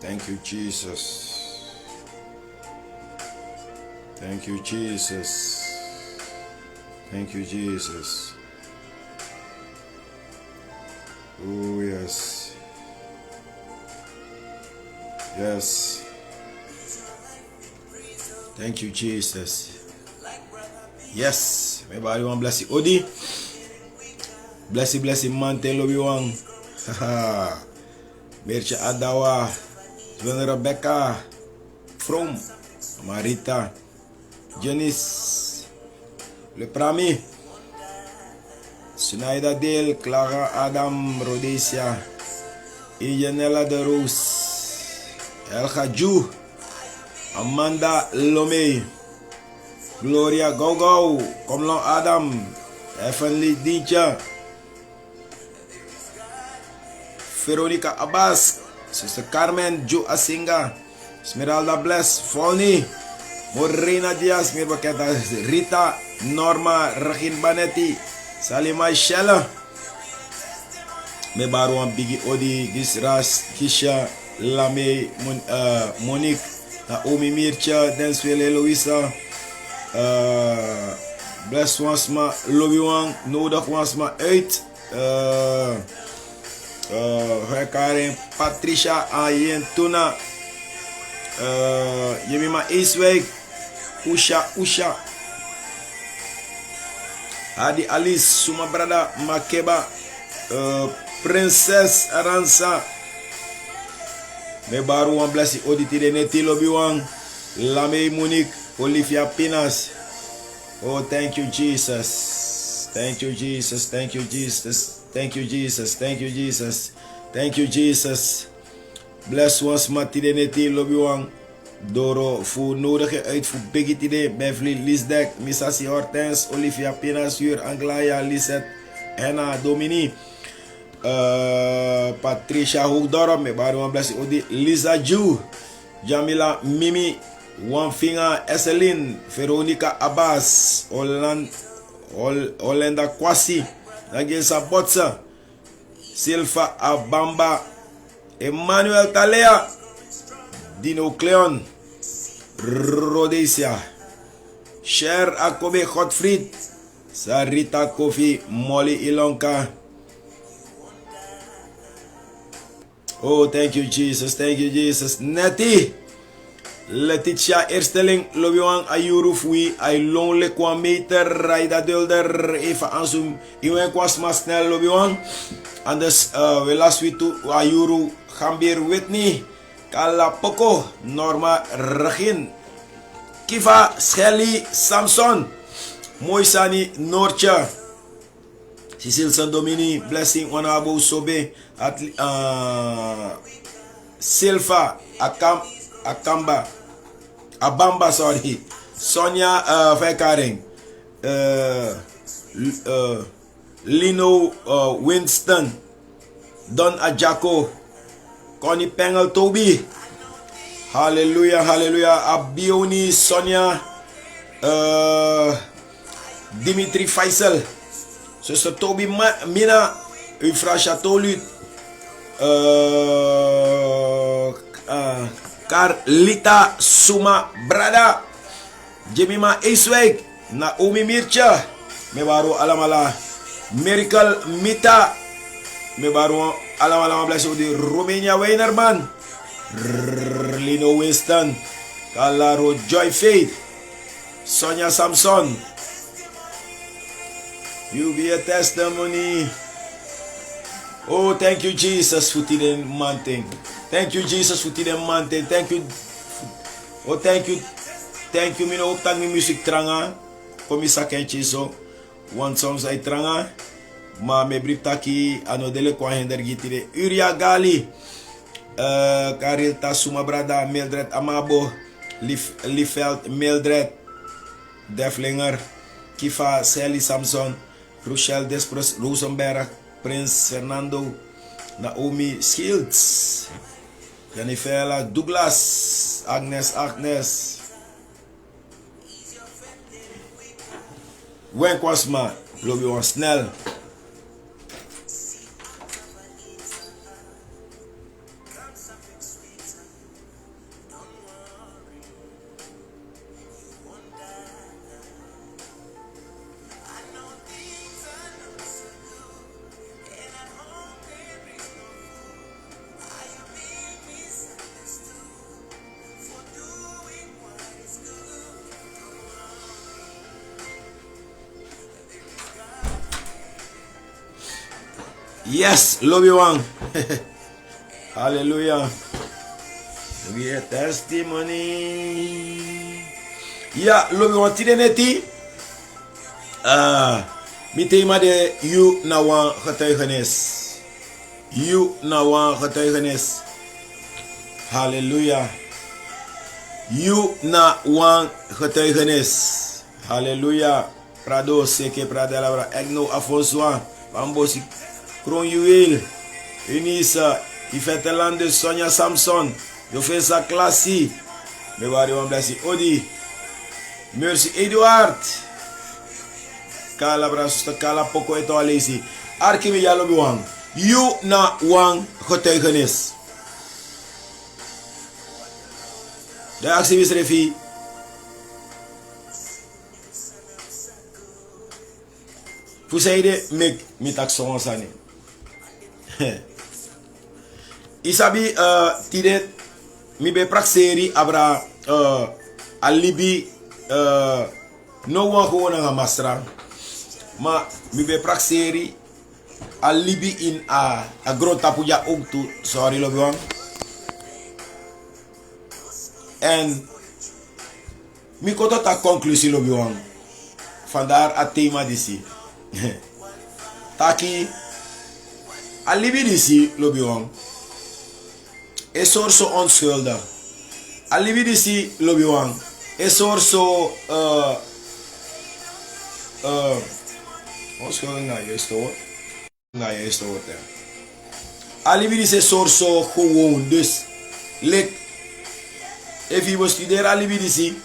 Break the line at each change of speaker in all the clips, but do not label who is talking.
Thank you, Jesus. Thank you, Jesus. Thank you, Jesus. Oh, yes. Yes. Thank you, Jesus. Yes. Everybody want bless you. Odi. Bless you, man. Tell you one. Haha. Mercha Adawa. Joan Rebecca. From Marita. Janice. Le Prami. Sunaida Dale. Clara Adam Rhodesia. Ijanella de Rose. El Khaju. Amanda Lomé. Gloria Gogo. Komlon Adam. Heavenly Dincha. Veronica Abbas. Sister Carmen Jo Asinga. Esmeralda Bless. Volny. Morena Diaz. Meer bekend als Rita. Norma Regine Banetti. Salima Shella. Me Barouan Biggie Odi. Gisras Kisha. Lame Monique. Naomi Mircha. Denswele Louisa. Bless Wansma. Lobby Wang. Nodig Wansma uit. Karen Patricia Ayentuna. Jemima Eastwijk. Usha. Adi Alice. Suma Brada Makeba. Princess Aransa. Me Barouan Blessy Oditi de Neti Lobby Wang. Lame Monique. Olivia Pinas. Oh, thank you, Jesus. Thank you, Jesus. Thank you, Jesus. Thank you, Jesus. Thank you, Jesus. Thank you, Jesus. Bless ons Matide Neti Lobby Wang. Doro voor nodige uit voor Biggie Tide, Beverly Lisdek, Missassi Hortens, Olivia Pinas, Huur, Anglaya, Lisette, Anna, Domini, Patricia Hoogdorp, me Barouan Blessy Odi, Lisa Ju, Jamila Mimi, One Finger Esseline, Veronica Abbas, Olenda Kwasi, Nagesa Botsa, Silva Abamba, Emmanuel Talea, Dino Cleon, Rhodesia, Cher Akobe Godfried, Sarita Kofi, Molly Ilonka. Oh, thank you, Jesus. Thank you, Jesus. Nettie. Letitia Ersteling, Lobiwang Ayuru Fui, I lonely kwa meter, Raida Dulder, Eva Ansum, Iwen kwa snel Lobiwang. And dus, we last week to Ayuru Gambir Whitney, Kala Poko, Norma Regin, Kiva Shelly Samson, Moisani Norcha, Cecil Sandomini, Blessing Wanabo Sobe, at Silva Abamba, sorry. Sonia Vekaring. Lino Winston. Don Ajako. Connie Pengel Toby. Hallelujah, hallelujah. Abioni Sonia. Dimitri Faisal. Sister Toby Mina. Ufrasha Tolut. Carlita Suma Brada. Jemima Eastwijk. Naomi Mircha. Me baru alamala. Miracle Mita. Me baru alamala bless di Romania Weinerman. Lino Winston. Kalaro Joy Faith. Sonia Samson. You be a testimony. Oh, thank you, Jesus, for today mountain. Thank you, Jesus, for today mountain. Thank you. Oh, thank you. Thank you. Mino optang mi music tranga. Komi sakenchi so. One songs ay tranga. Ma me briptaki ano dele kwa hender gitire. Uria Gali. Karilta Suma Brada. Mildred Amabo. Liefeld Mildred. Deflinger. Kifa Sally Samson. Rochelle Despros Rosenberg. Prince Fernando, Naomi Shields, Jennifer Douglas, Agnes, Wen Kwasma, Lobby Wan Snell. Yes, lobby one. Hallelujah. We a testimony. Yeah, lobby one tide neti. Mi thema de you na wan getuigenis. You na wan getuigenis. Hallelujah. You na wan getuigenis. Hallelujah. Prado seke pradelabra. Ek no afoswa. Bambosi. Kroon Juweel. Unisa. Ifetelande Sonia Samson. Je fais sa classe. Me wari wan blessi. Odi. Merci Eduard. Kala brasusta kala poko eto alesi. Arkimi yalo biwang. You na wang getuigenis. De actie is refi. Fuseide mek mitak sonsani. Isabi tidet mi be prakseri abra alibi no wan ko wona masra. Ma mi be prakseri alibi in a groot tapuja ook toe. Sorry lobiwan. En mi koto ta conclusie lobiwan. Vandaar a thema disi. Taki alibi disi lobiwan. E sorso onschuldig. Alibi disi lobiwan. E sorso onschuldig na juiste woord. Na juiste woord ja. Alibi disi sorso gewoon. Dus lek if je wil studeren alibi disi,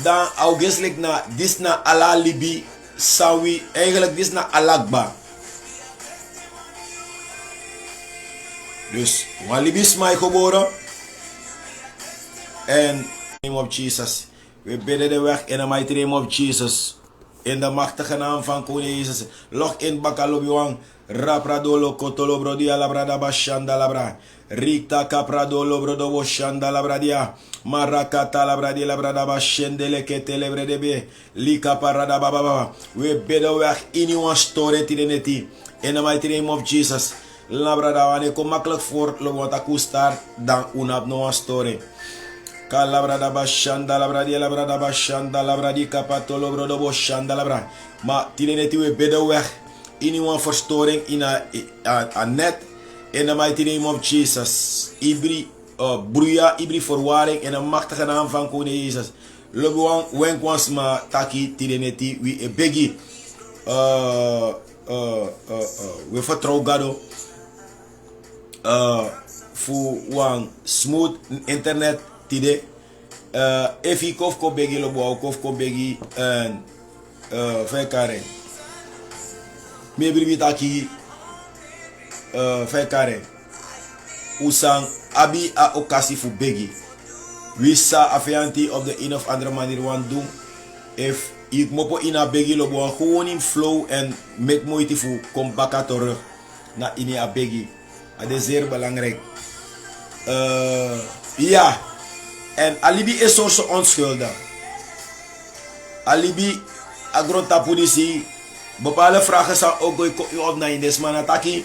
dan augustelijk na dis na ala alibi sawi eigenlijk dis na alakba. Dus alibi is mij geboren. En in the name of Jesus, we bidden de weg in de mighty name of Jesus. In de machtige naam van Koning Jezus. Log in bakalobiwang. Rapradolo kotolo brodia labrada bashanda labra. Rikta kapradolo brodo boshanda labradia. Marakata labradia labrada bashendele ketele bredebe. Lika parada baba. We bidden weg in uw story tideneti. In the mighty name of Jesus. Labrada wane kom makkelijk voor lo wat akustar dan unap no story. Kalabrada bashanda labradia labrada bashanda labradi kapatolo brodo boshanda labra. Ma tideneti we bidden weg in uw verstoring in a net. In the mighty name of Jesus. Ibri bruya, ibri verwaring in de machtige naam van Koning Jezus. Lobuang wenkwans ma taki tideneti we e begi. We vertrouw gado. Fu wang smooth internet tide. If ik kof ko begi lobuang kof ko begi en vekare. Mebri taki vekare. Usang abi a okasi fu begi. Wisa afianti op de een of andere manier want doen. If ik mopo ina begi lobuang gewoon in flow en met moeite fu kom baka terug na ini a begi. Dat is zeer belangrijk. Ja. En alibi is zo onschuldig. Alibi agrotapolitie. Bepaalde vragen zou ook op naar in deze man ataki.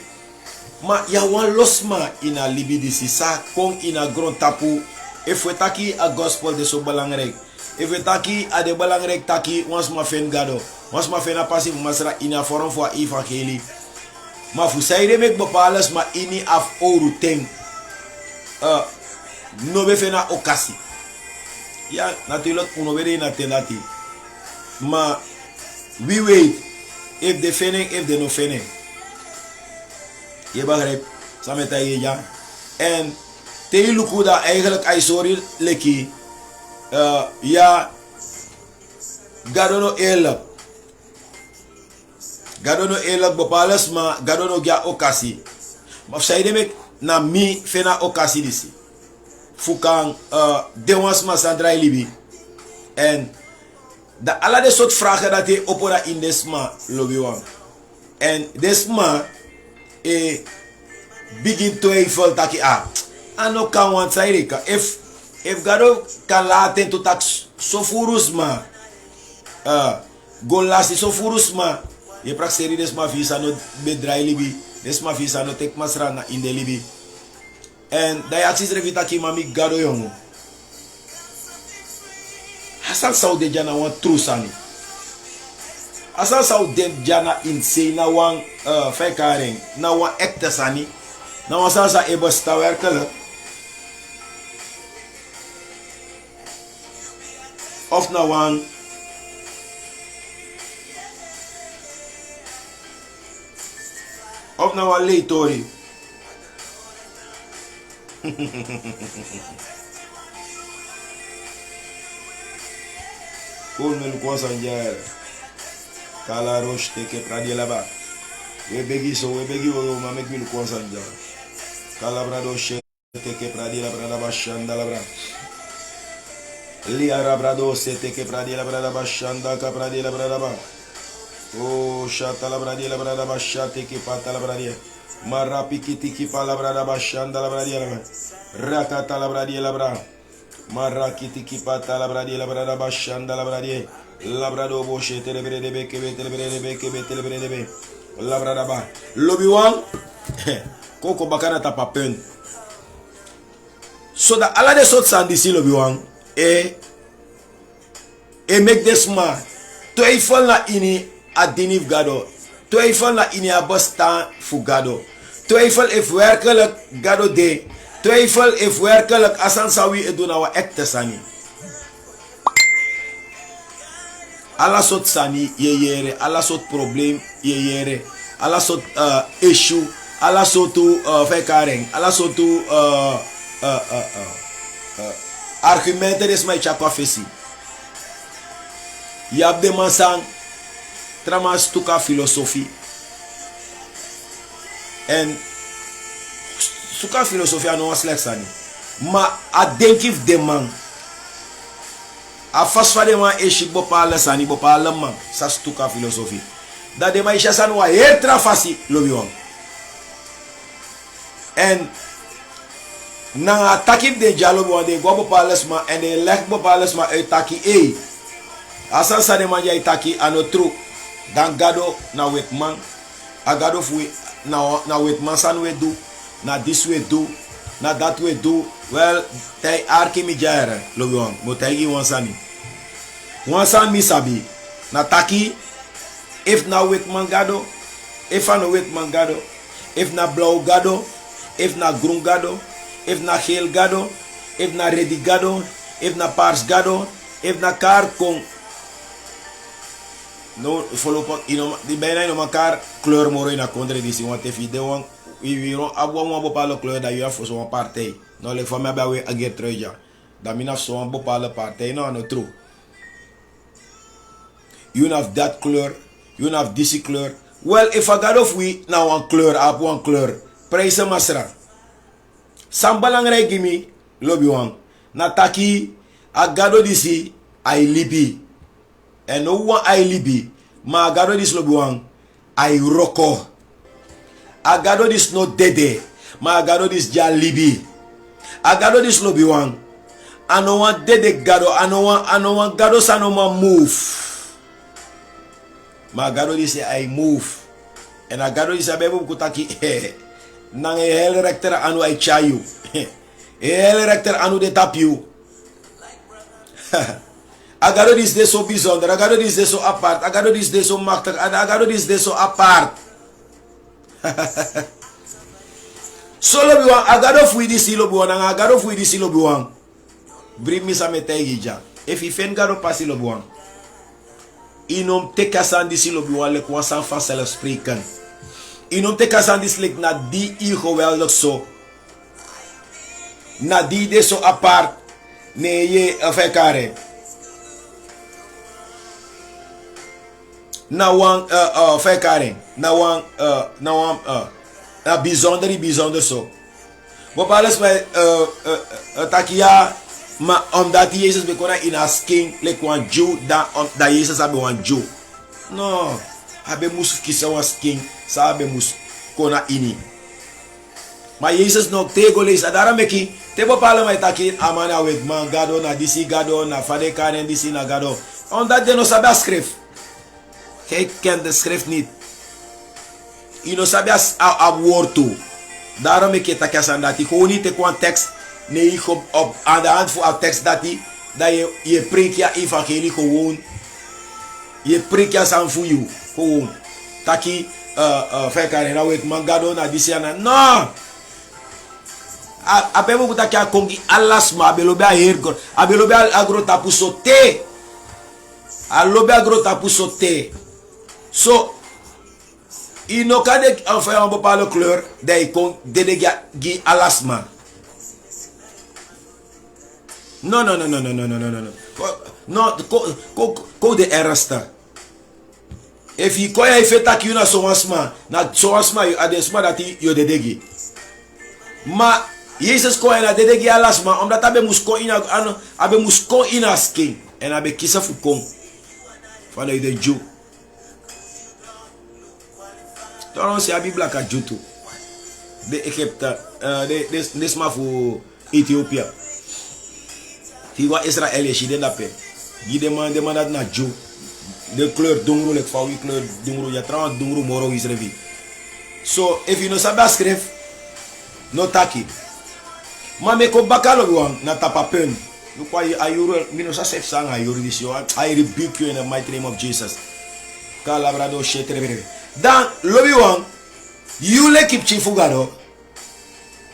Maar ja, wan los ma in alibi disi sa kon in a grondtapu. If we taki a gospel de zo belangrijk. If we taki a de belangrijk taki ons ma fen gado. Ons ma fen a passief masra in a vorm voor evangelie. Maar voor zij mek bepaaldes maar ini af oru ting. No be fena okasi. Ja, natuurlijk uno weer in tenati. Maar wie weet if de fening if de no fening. Je begrijpt, samen tegen ja. En tegen Lukuda eigenlijk ay sorry leki. Ja, gadono elap. Gadono elap bepaaldes maar gadono ja okasi. Maar zij mek na mi fena okasi disi. Fukang de wans ma sandra libi. En da alla de soort vragen dat hij opora in desma lobby wan. En desma begin to even taki ano kan wan sairika if gado kan laten to tax so furus ma go lasi so furus ma je prakseri desma visa no bedrai libi Des ma visa no tek masra na in de libi. En da ya tis revita ki mami gado yongo. Asan sao de jana wan true sani. Asan sao de jana insane na wan fekaren, na wan ekte sani. Na wan sa ebo sta werkelijk. Of na wan leitori. Kon men kon sanjare. Kala roche teke pradi là-bas. We begi wo ma mek bil kon sanjare. Kala brado she teke pradi la brada bashanda la bra. Li arabrado se teke pradi la brada bashanda ka pradi la brada ba. Oh shata la bradi la brada bashate ke pata la bradi. Marapi kitiki pa la brada bashanda la bradi la. Rakata la bradi la bra. Marakiti kipata la bradi la brada bashanda la bradi. La brado boshe telebre de beke telebre de be. La brada ba. Lobi wan. Koko bakana tapapen. So da ala de sot sandisi lobi wan. E make this man. To ifal na ini adinif gado. To ifal na ini abastan fu gado. To ifal if werkelijk gado de. Twijfel if werkelijk asan sawi edu na wa ekte sani. Alla sot sani yeyere, alla sot probleem yeyere, alla sot issue, alla sotu fekaren, alla sotu argumenten is my chakwa fesi. Yab de mansang tramas tuka filosofi. En suka filosofia no was sani. Ma a denkif de man. A fasfa de man eshi bopala sani bopala man. Sa stuka filosofi. Da de man isha sani wa hetra fasi lobi wan. En na takif de jalo wan de go bopala sma en de lek bopala sma e taki e. Asan sa de man ya taki anotru. Dan gado na wet man. A gado fui na wet man san we do. Na this way do, na that way do. Well, they are kimi jare lobi wan. Mo tagi wansani. Wansan mi sabi. Na taki. If na wet man gado. If na wet man gado. If na blauw gado. If na groen gado. If na geel gado. If na ready gado. If na paars gado. If na kar kong. No, follow up. Die bijna in elkaar kleur moro in a contradictie. Want if je de wan. We don't have one bepaalde kleur dat je hebt voor zo'n partij. Nou, like van mij bij we ageer terug ja. Dat je hebt zo'n bepaalde partij. Nou, no true. You have that kleur. You have this kleur. Well, if I got off we nou een kleur, op een kleur. Prijzen masra. Sam belangrijk gimi, lobby wan. Nataki, agado disi, ai libi. En no one ai libi. Ma agado dis lobby wan, ai roko. Agado dis no dede. Ma agado dis ja libi. Agado dis lobby wan. Ano wan dede gado. Ano wan gado sa no man move. Ma agado dis ai move. En agado dis abebo kutaki. Nang e hele rector anu ai chayu. E hele rector anu de tapiu. Agado dis de so bijzonder. Agado dis de so apart. Agado dis de so machtig. Agado dis de so apart. So lobi wan. Agado fui di si lobi wan. Agado fui di si lobi wan. Bring me sa metegi ja. If you fen gado pasi lobi wan. Inom teka san di si lobi wan. Lek wan san vanzelf spreken. Inom te kasan dis lik na die i geweldig zo. Na die de zo apart. Nee je afekare. Na wan afekare. Na wan na bijzonder zo. Bepaalde bij takia. Maar omdat Jezus bekona in as king. Like wan Jew. Dat Jezus hebben wan Jew. No. Habe moest kiezen was king. Sabe mus kona ini. Maar Jezus nog tego lees. Daarom meki. Te bepalen mij takin. Amana with man gado. Na disi gado. Na fade karen disi na gado. Omdat je no sabe schrift. Hij kent de schrift niet. ino sabe a woord. Daarom ik het aan dat ik gewoon niet een tekst nee op aan de hand van een tekst dat je preek je evangelie gewoon je preek je aan voor je gewoon taki fekare na wet mangado na disiana no apemo kutaki akongi alasma abelobe ahergo abelobe agro tapu sote alobe agro tapu sote so ino kade enfin on peut pas le couleur dai kon gi alasma no ko de erasta if you koya ifeta ki una soasma na soasma you adesma dati yo dedegi ma Jesus koya na dedegi alasma omdat abe musko ina ano abe musko ina skin en abe kisa fukon fala de Jew. Então se a Bíblia ka jutu de Egypte de sma fu Ethiopia tiwa Israël je de nape gi demande na Jew de kleur dungru lek fawi kleur dungru ya 30 dungru moro wisrevi so if you no sabe escrever no taki mame ko bakalo wan na tapapen no kwa ayuro mino sa sef sang ayuro disio I rebuke you in the mighty name of Jesus kalabrado shetrebe dan lobi wan you le kip chifugado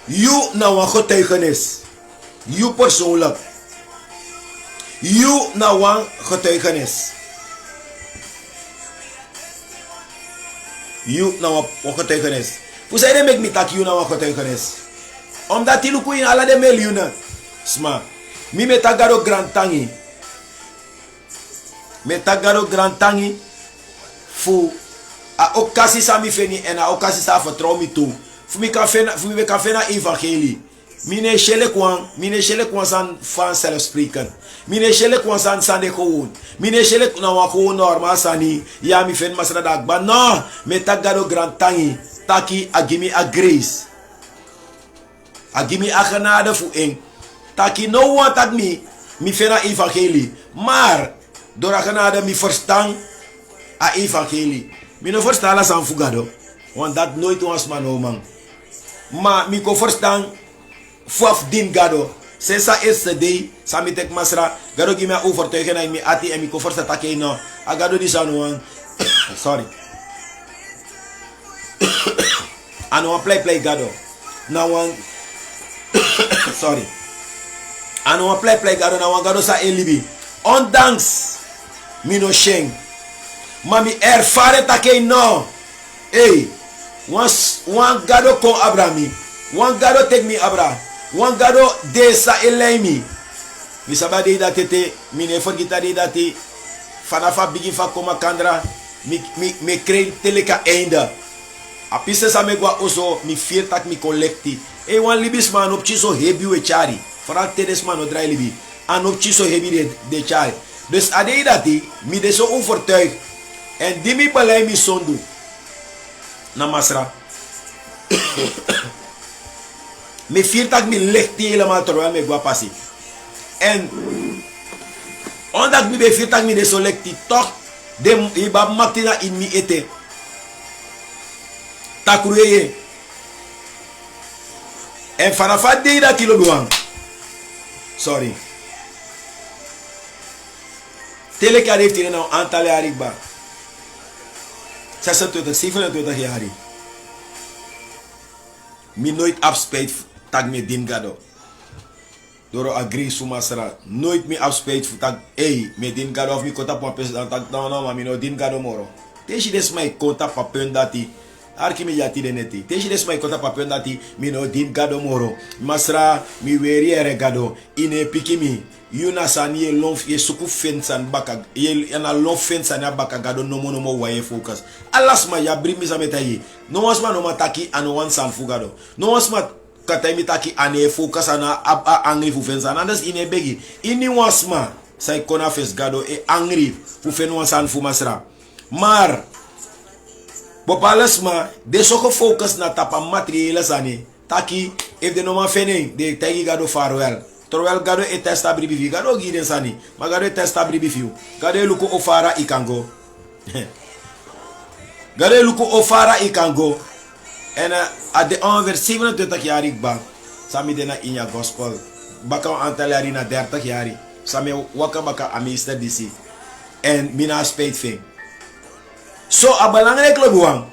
you na wa getuigenis you persoonlijk you na wa getuigenis you na wa getuigenis hoe zij make me tak you na wa getuigenis omdat die luku in ala de miljoenen sma mi metagaro grand tangi fu a occasie sa mi feni en a occasie sa vertrouw mi toe fu mi kan fena evangelie mine shele kwan san fan zelf spreken mine shele kwan san de gewoon mine shele na wa gewoon normal sani ya mi fen masra dag ba no metagaro grand tangi taki agimi a grace agimi a genade fu en taki no want at mi fena evangelie maar door a genade mi verstaan a evangelie mi no verstaan la san fugado want dat nooit was man no man ma mi ko verstaan fuaf din gado sensa eerste day sami tek masra gado gi me overtuigen en mi ati en mi ko verstaan take no a gado di sanu sorry ano play gado na wan sorry ano play gado na wan gado sa elibi ondanks mi no sheng mami erfare take no hey wan gado kon abrami wan gado take me abra wan gado de sa elemi mi sabade da tete mi ne for gita de dati fanafa bigi fa koma kandra mi krei teleka einda a piste sa me gwa oso mi fier tak mi collecti e wan libis man op chiso hebi we chari fora tedes man o drai libi an op chiso hebi de chari dus ade dati mi de so overtuig en di mi balai mi sondu na masra me fier tak mi lekti helemaal terwijl me gwa passi en omdat mi be fier tak mi de so lekti toch de iba maktina in mi ete takruye en fanafa de da kilo duang sorry teleka heeft hier nou aantal jaren ba 26 27 jaar mi nooit afspijt tak me din gado doro agree sumasra nooit mi afspijt tak me din gado of mi kota pampes dan tak no ma mi no din gado moro teshi des mai kota papen dati arki mi yati de neti teshi des mai kota papen dati mi no din gado moro masra mi weri ere gado ine pikimi yuna sani ye lonf ye suku fensan baka ye na lonf fensan ya baka gado no mo waye focus alasma ya brimi zametayi no wasma no mataki ano wan san fugado no wasma kata mi taki ane focus ana angry fu fensan andas ine begi ini wasma sai kona fes gado e angry fu fen wan san fu masra mar bopalasma de soko focus na tapa material sani taki if de no ma fene de tagi gado farewell terwijl gado e testa bribi vi gado giden sani ma gado e testa bribi fiu gado e luko ofara ikango Gare luku ofara ikango. En at de ongeveer 27 jaar ik bang. Sami dena in je gospel. Baka aantal jaren na 30 jaar. Sami waka baka amister disi. En mina spijt ving. So a belangrijk lobuang.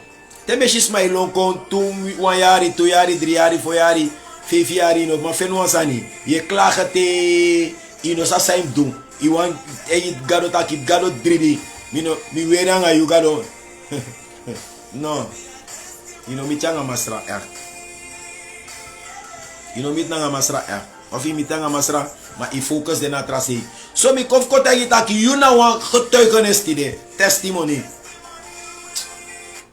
Teme shis mai long kon 1 jaar, 2 jaar, 3 jaar, 4 jaar, 5 jaar no ma fen wansani. Je klagen te ino sa saim doen. I want e gado takit gado dridi. Mi weranga you gado. No. You know, mitanga masra echt. You know, mitanga masra echt. Of je mitanga masra, maar je focus de natrasi. So mi kof kota gitaki, you na wan getuigenis tide. Testimony.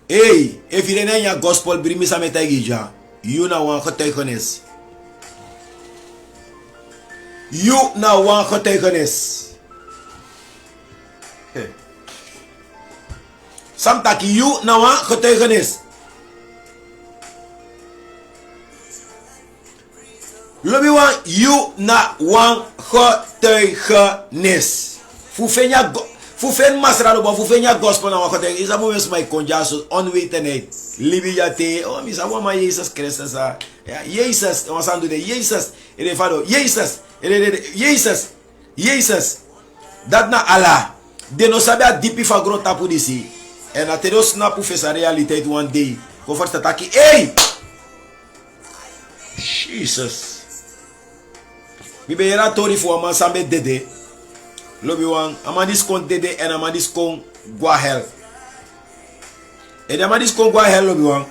Hey, if you didn't have gospel, bring me some tegija. You na wan getuigenis. You na wan getuigenis. Samtaki, you na wan getuigenis. Lobi wan you na wan getuigenis. Fufen masra do fufenya gospel na wan getuigenis. Isa mo mes my konjaso onwetendheid. Libi jate. Oh mi sa wan ma Jesus Christus sa. Ja, Jesus, ons aan doen de Jesus. Ere fado Jesus. Jesus. Jesus. Dat na Allah. De no sabe a dipi fa gro tapu disi. En a te do snap fu fesa realiteit one day. Ko first ataki. Hey! Jesus. Mi be yera tori fu aman sambe dede. Lobi wan amandis kon dede en amandis kon gwa hel. En amandis kon gwa hel lobi wan.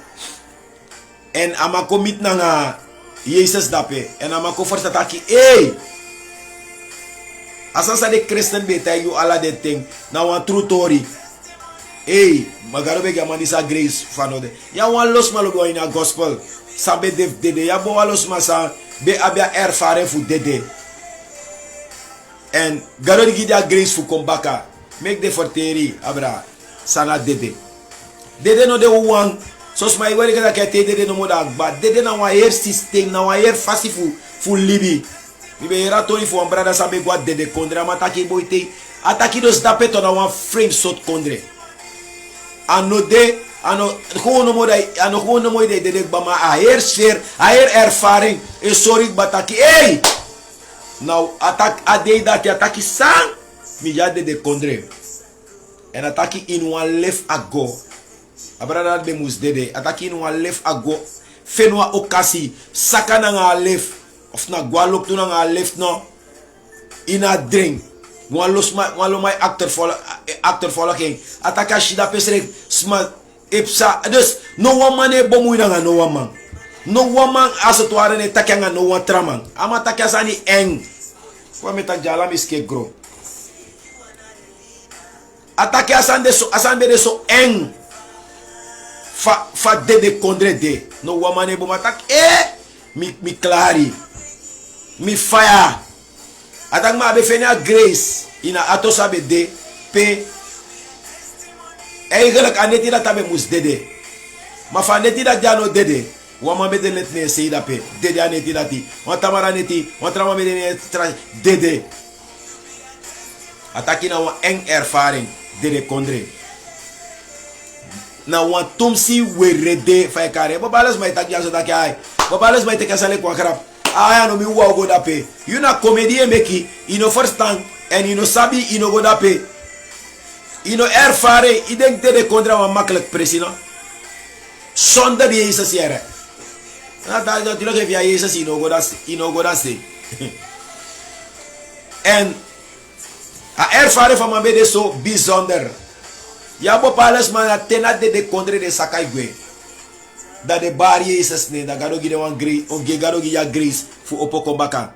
En ama komit nanga Jesus dape. En ama ko first ataki. Hey! Asasa de Christian beta you ala de thing. Na wan true tori. Hey, magaro be gamandisa grace fanode. Ya wan los malo go in a gospel. Sabe dede ya bo walos masa be abia erfare fu dede. En garo di gidia grace fu kombaka. Make the forteri abra sana dede. Dede no de wan. Sos my wari kada kete dede no moda ba. Dede na wan air system na wan air fasi fu libi. Ibe era tori fu ambrada sabe gwa dede kondre amataki boite. Ataki dos dapeto na wan frame sot kondre. Ano de ano gewoon no mooi de bama air sfeer air ervaring e sorry bataki hey nou attack ade dat ataki sang mi jade de kondre en ataki in one left ago abrada de mus dede ataki in one left ago fenwa okasi sakana nga left of na gwalok tu nga left no ina drink walo my actor follow king ataka shida pesrek sma epsa dus no one man e bomu ina no one man no one man aso to arene takanga no one traman ama takya sani eng kwa meta jala miske gro ataka asande de so eng fa de kondre de no one man e bomu atak mi clari mi fire atak ma be fenya grace ina ato sabe de pe eigenlijk aneti da tabe mus dede ma fa neti da jano dede wa ma be de net ne sei da pe dede aneti da ti wa tamara neti wa trama be ne tra dede ataki na wa eng ervaring dede kondre na wa tumsi werede fa kare babalas mai tak jaso da kai babalas mai te kasale kwa krap aya no mi wa go da pe you na comedie meki ino first time en ino sabi ino go da pe ino ervare idek de kontra wa makkelijk presino zonder Jezus jere na da tilo ke via Jezus ino go da se en a ervare van man be so bijzonder ya bo pales man tena de kontra de sakai gwe da de bar Jezus ne da gado gide wan grace on ge gado gi ya grace fu opo kombaka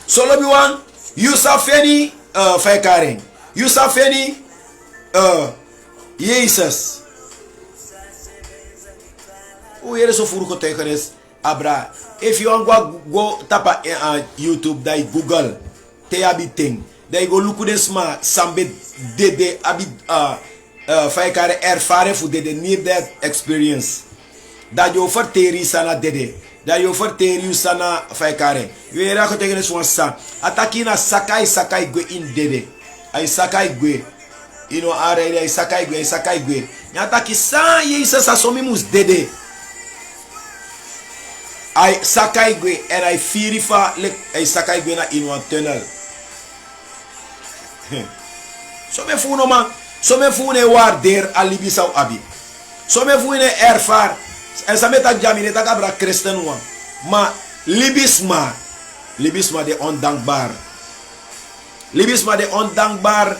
solo bi wan you safeni faikaren you safeni Jesus o yere so furu ko tekenes abra if you want go tapa YouTube dai Google te abiting dai go look this ma sambe dede abi faikare erfare fu dede near that experience da yo verteri sana dede da yo verteri sana faikare yo yere ko tekenes wansa ataki na sakai go in dede ai sakai gwe ino are ai sakai gwe Nyata ki san Jesus asomi mus dede. Ay sakai gwe en ay firifa lek ay sakai gwe na in one tunnel. So me fu no man, so me fu ne waardeer alibi sau abi. So me fu ne erfar en sa metak jamine tak abra Christen wan. Ma libisma de ondankbaar. Libisma de ondankbaar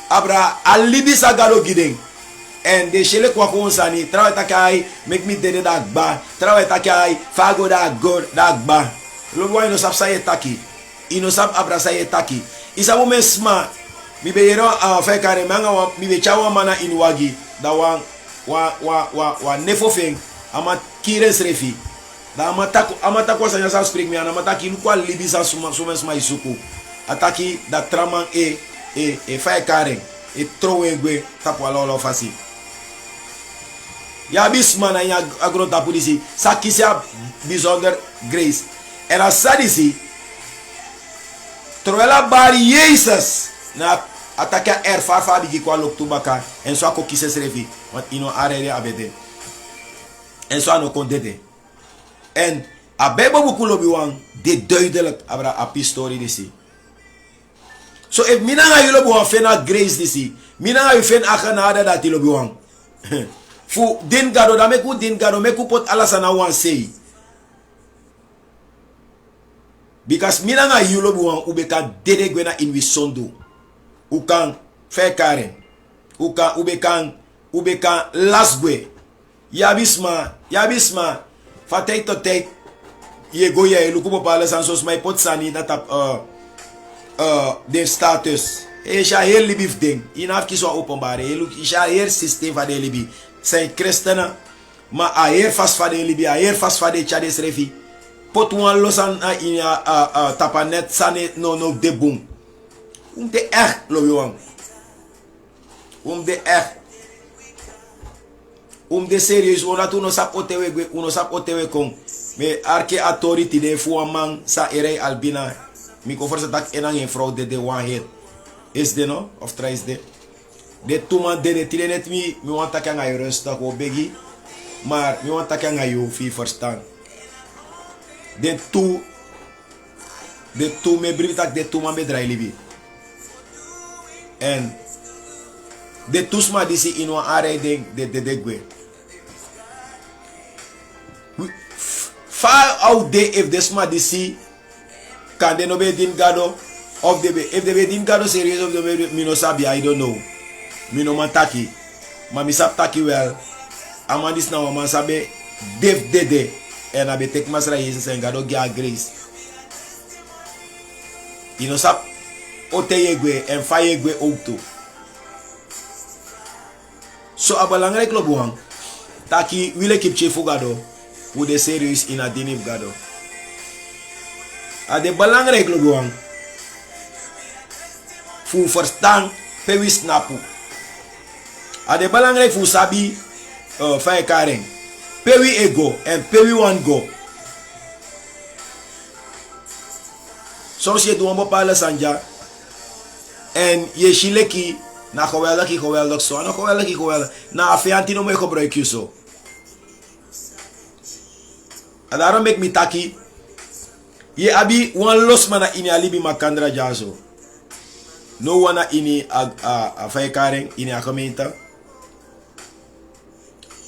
abra alibisa gado gideng. En de shele kwa konsani trawe takai make me dede dagba. Trawe takai fago dagba. Lo ino sap saye taki. Ino sap abra saye taki. Isa wo me sma mi be yero fe kare manga wa mi be chawa mana inwagi da wa nefo feng ama kires refi. Da amata kwa sanya sa spring mi amata ki kwa libisa suma isuku. Ataki da traman e fe kare e trowengwe tapwa lolo fasi. Ya bisman na ya agrota polisi sakisia bijzonder grace. En asadisi troela bari Jesus na ataka erfafa bigi kwa loktubaka en so ako kises refi want ino arere abede. En so ano kondete. En abebo bukulo biwang de duidelijk abra apistori disi. So if mina nga yulo biwang fena grace disi, mina nga yu fen akanada dati lo biwang. Fu din gado da meku din gado meku pot alasana wan sei. Because mina nga yulo buwan ubeka dede gwena in wisondo. Ukan fe karen. Ubeka lasgwe. Yabisma. Fa take to take. Ye go ye lukupo pala sansos may pot sani na tap den status. E sha heel libif ding. Inaf kiswa openbare. E sha heel system va de libi. Zijn christenen, maar ayer vast van de Libië, ayer vast van de Chades refi. Pot wan losan in tapanet sane no de boom. De echt lo joang. De echt. De serieus, ona tu no sap otewe kong. Me arke authority de fu man sa erei albina. Mi conversa tak enang en fraude de one head. Is de no? Of try is de? De toeman de tilenet mi want takken ga je rustig op begi, maar mi want takken ga je fi verstaan. De toe me brief tak de toe man bedrai libi. En de toesma disi in een aanrijding de gwe. Far out de if desma disi kan de no be din gado of de be if de be din gado serious of de be mi no sabi I don't know. Mi no man taki, maar mi sap taki wel. Amandis na man sabe dev dede en abe tek masra Jesus en gado gia grace. You know sap ote yegwe en fa yegwe auto. So abalangre club wang taki wile keep chefu gado with the serious in a dinif gado. Ade balangre club wang fu verstaan pewi snapu. Ade balangre fu sabi fai karen. Pewi ego en pewi one go. Soms je doet een bepaalde sanja en je shileki na geweldig zo, na geweldig. Na afianti no me gebruik je zo. En daarom ben ik mi taki. Je abi one los mana ini alibi makandra jazo. No wana ini a fai karen ini a gemeente.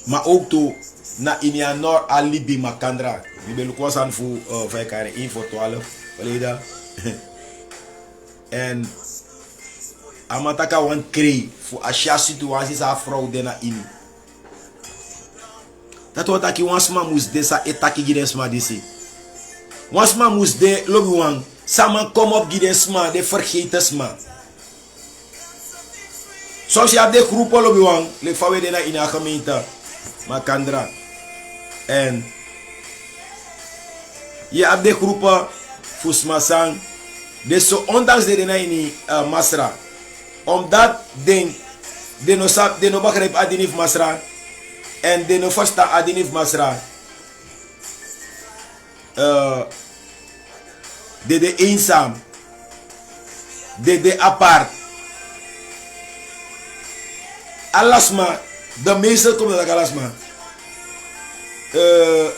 Maar ook toe na ini a nor alibi makandra. We ben lukwas aan voor fai karen in voor 12. Valida. En amataka wan kree voor asja situatie sa fraude na ini. Dat wat aki wansma moes de sa etaki gidesma disi. Wansma moes de lobby wan sama kom op gidesma de vergetensma. Soms je hebt de groepen lobby wan le fawe de na in a gemeente makandra. En je hebt de groepen Fusmasang. Dus zo ondanks de na in Masra. Omdat ding de no sap de no begrijp adinif Masra. En de no versta adinif Masra. De eenzaam. De apart. Alasma De meeste komt dat alles maar.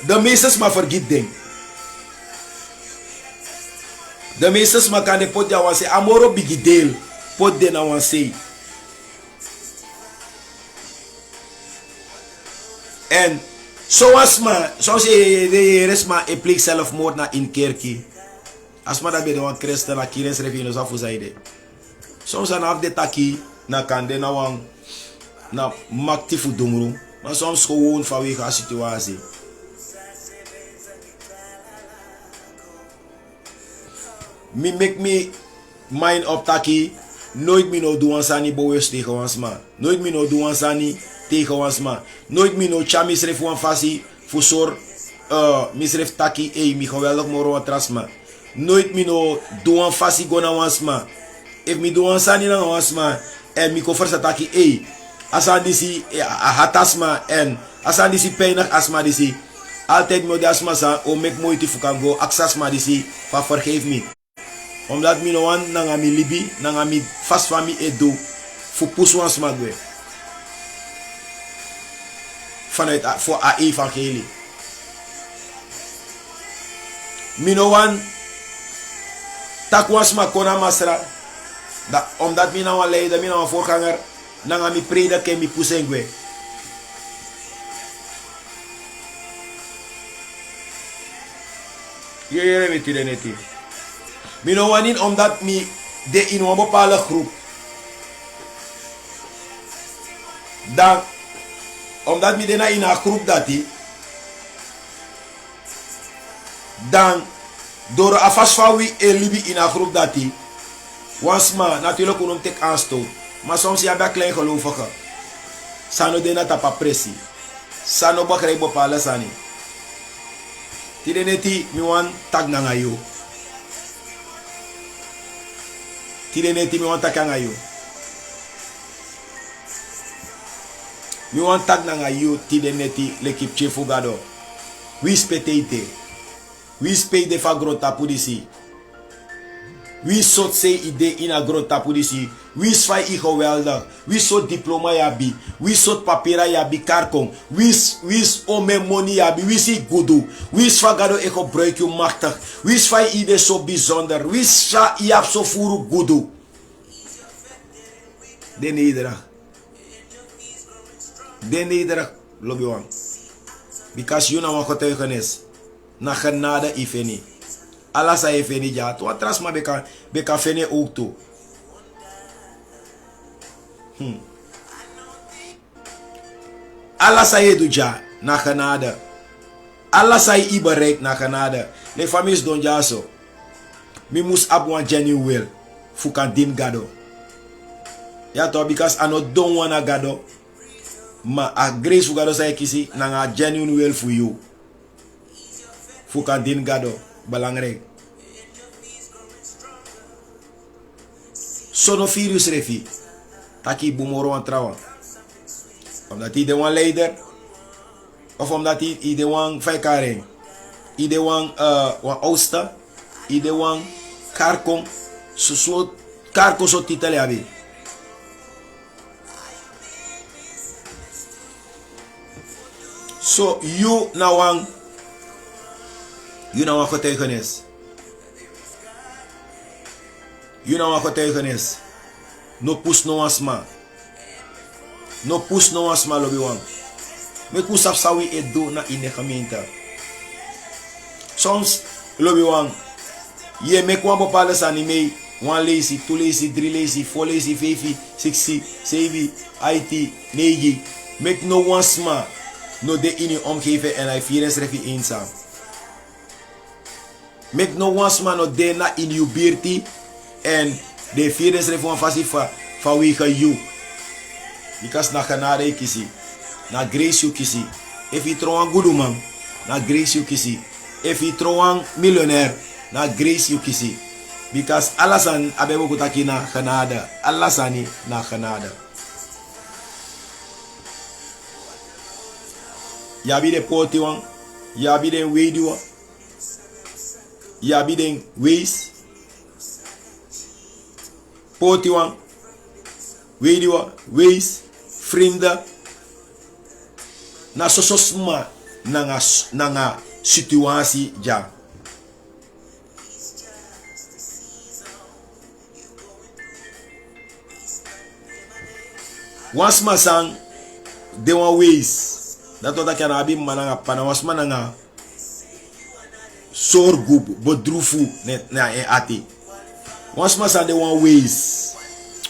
De meeste maar vergiet ding. De meeste maar kan de pot ja wanse amoro bigideel pot de na wanse. En zoals maar zoals de rest maar een pleeg zelfmoord na in kerkie. Als maar dat bij de wan christen na kirens revinos af zaide. Soms aan af de taki na kande na wan na makti fu dumru, maar soms gewoon vanwege de situatie. Me make me mind up taki, nooit me no doen sani boos tegen ons man. Nooit me no doen sani tegen ons man. Nooit me no chamis ref wan fasi fu sor misref taki mi geweldig moro atras man. Nooit me no doen fasi gona ons man. If me doen sani na ons man en me ko versa taki asan disi hatasma en asan disi pijnig asma disi. Altijd moet de asma zijn om mek moeite voor kan go aksasma disi van vergeef me. Omdat me no wan nanga mi libi nanga mi fast van mi edo voor puswan smagwe. Vanuit voor a evangelie. Me no wan takwas ma kona masra. Omdat me no wan leider, me no wan voorganger. Nanga mi preda ke mi pusengwe. Jere met die neti. Mi no wanin omdat mi de in een bepaalde groep. Dan omdat mi de na in een groep dati. Dan door afasfawi en libi in een groep dati. Wansma natuurlijk kunnen tek aanstoot. Maar soms je hebt klein gelovige. Sano de na tapa pressie. Sano bakre bepaalde sani. Tide neti mi wan tag nanga yo. Tide neti mi wan tag nanga yo. Mi wan tag nanga yo tide neti l'équipe chefu gado. Wie spetete. Wie spet de fa grota pudisi. Wie soort se idee in a grota pudisi. Wie sfai i geweldig. Wie soort diploma yabi. Wie soort papiera yabi karkong. Wie ome money yabi. Wie si gudu. Wie sfagado e gebruik je machtig. Wie sfai ide zo bijzonder. Wie sfa i ap so furu gudu. De nederig. De nederig. Lobby wang. Because you know wat getuigenis. Na genade ifeni. Alla sa ifeni ja. Tu atras ma beka fene ook toe. Allah zei doet ja na genade. Allah zei i bereik na genade. Le famis don ja so. Mi mus ab wan genuine will. Fukan din gado. Ja to because I not don't wanna gado. Ma a grace fu gado say kisi na nga genuine will for you. Fukan din gado. Belangrijk. Sono virus refi. Taki bumoro aan trouwen. Omdat hij de wan leider. Of omdat hij de wan vijkaring. Hij de wan ooster. Hij de wan karkom. So karko so titel yabi. So you na wan getuigenis. You na wan getuigenis. No pus no asma. No pus no asma lobi wang. Me kusap sawi edo na in de gemeente. Soms lobi wang. Ye me kwa bepaalde sani me. 1 lazy, 2 lazy, 3 lazy, 4 lazy, 5, 6, 7, 8, 9. Make no one sma. No de in je omgeving en hij virus refi eenzaam. Make no one sma no de na in je buurti. En de virus refi wan fasi vanwege you. Because na genade kisi. Na grace you kisi. If you throw een goede man. Na grace you kisi. If you throw een miljonair. Na grace you kisi. Because alasan abebo kutaki na genade. Alasani na genade. Yabi de poti wan. Yabi de weidi wan. Yabi de wees. Poti wan. Weidi wan. Wees. Vrienden. na sososma nanga situasi ja. Once masang de one ways dat wat kan abi mananga pana was mananga sorgub bodrufu net na ati. Once masang de one ways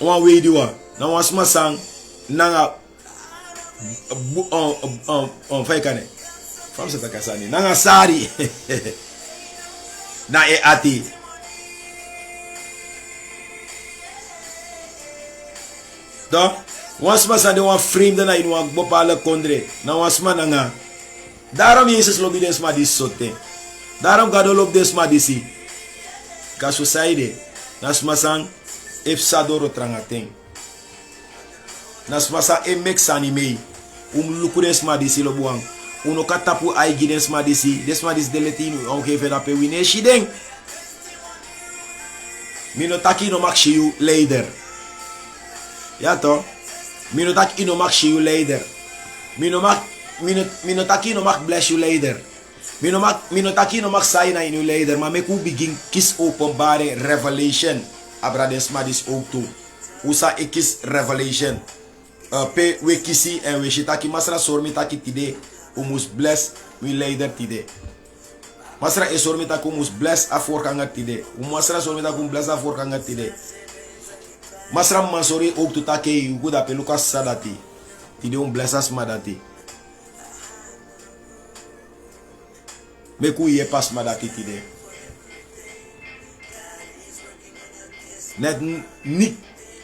one way diwa na once masang nanga fai kane fam sa takasani nanga sari na ati. Do once masa de wan frame na in wan bopale kondre na wan sma nga. Daarom Jesus lobi des ma dis sote. Daarom God lob des ma disi. Ka society na sma sang if sadoro trangateng. Na sma sang e mek sanime luku des ma disi lobuang. Uno katapu ai gidens ma disi. Des ma dis deletinu on geven na pe wine shideng. Mino taki no mak shiu leider. Ja to. Mino tak ino mag shi you later. Mino tak ino mag bless you later. Mino tak ino mag say na in you later. Maar meku begin kis openbare revelation. Abrades madis ook toe. Usa ikis revelation. Pe we kisi en we shitaki masra sormi taki tide. Umus bless we later tide. Masra e sormi taki umus bless afor kanga tide. Masra sormi taki umus bless afor kanga tide. Masram mansori ook to take you good up Lucas Sadati. Tide bless us madati. Meku ye pas madati tide. Net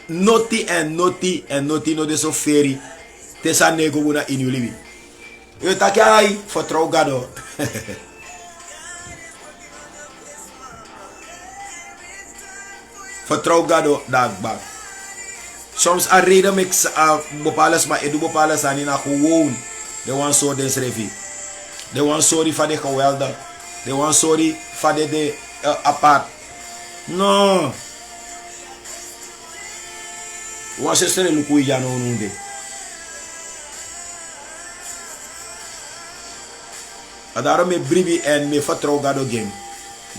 noti no de so feri. Tesa nego buna in you livi. You take ai vertrouw gado. Vertrouw gado dagbak. Soms a reden mix bopalas ma edu bopalas ani na gewoon. De wan so des revi. De wan sorry fa de geweldig. De wan sorry fa de apart. No. Wan se stere luku ya no nunde. Adaro me bribi en me vertrouw gado game.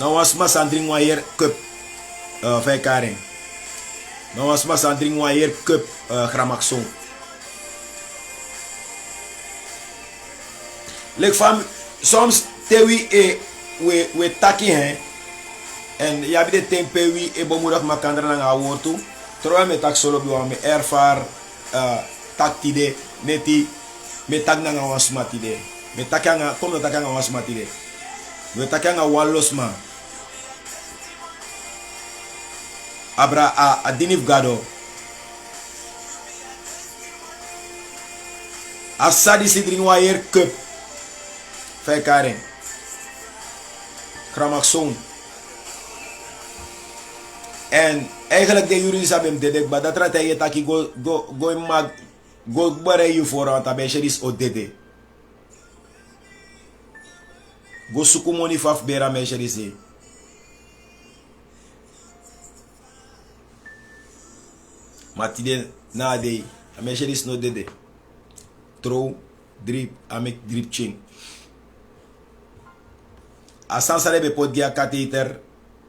Nou was ma sandring wa hier cup. Fai karen. Nou was mas andring wa hier cup gramakson. Lek fam soms tewi we taki hen en ya bi de tempe wi e bomurak makandra na awortu. Troa me tak solo bi wa me erfar tak tide neti me tak na wasmati de. Me takanga kom takanga wasmati de. Me takanga walosma. Abra a dinif gado. Asadi sidring wire cup. Fai karen. Kramakson. En eigenlijk de jullie sabem dedek, maar dat raad je taki go mag go bare you for aan tabe is odede. Go sukumoni faf bera me is. Matide na day, a measure is no dede. Throw, drip, a make drip chain. A sansare be pot dia catheter.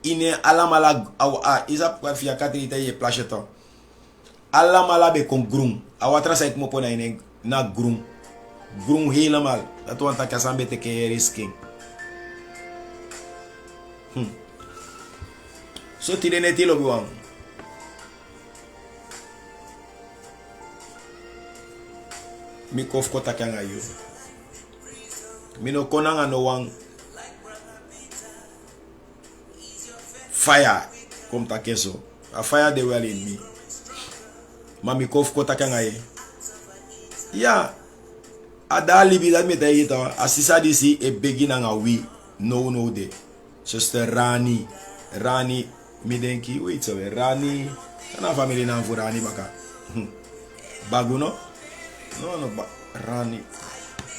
Ine alamala isa kwa via catheter ye placheto. Alamala be kon groom. A watra sa mo pona ine na groom. Groom helemaal. Dat want dat kasambe te ke risking. So tide neti lo biwang. Mi kof kota kanga yu. Mi no konanga no wang fire kom ta keso. A fire de well in me. Ma mi kof kota kanga ye. Ya adali bi dat me ta yita asisa disi e begin nga wi no de. Sister Rani mi denki wait so Rani ana family na voor Rani baka. Baguno no Rani.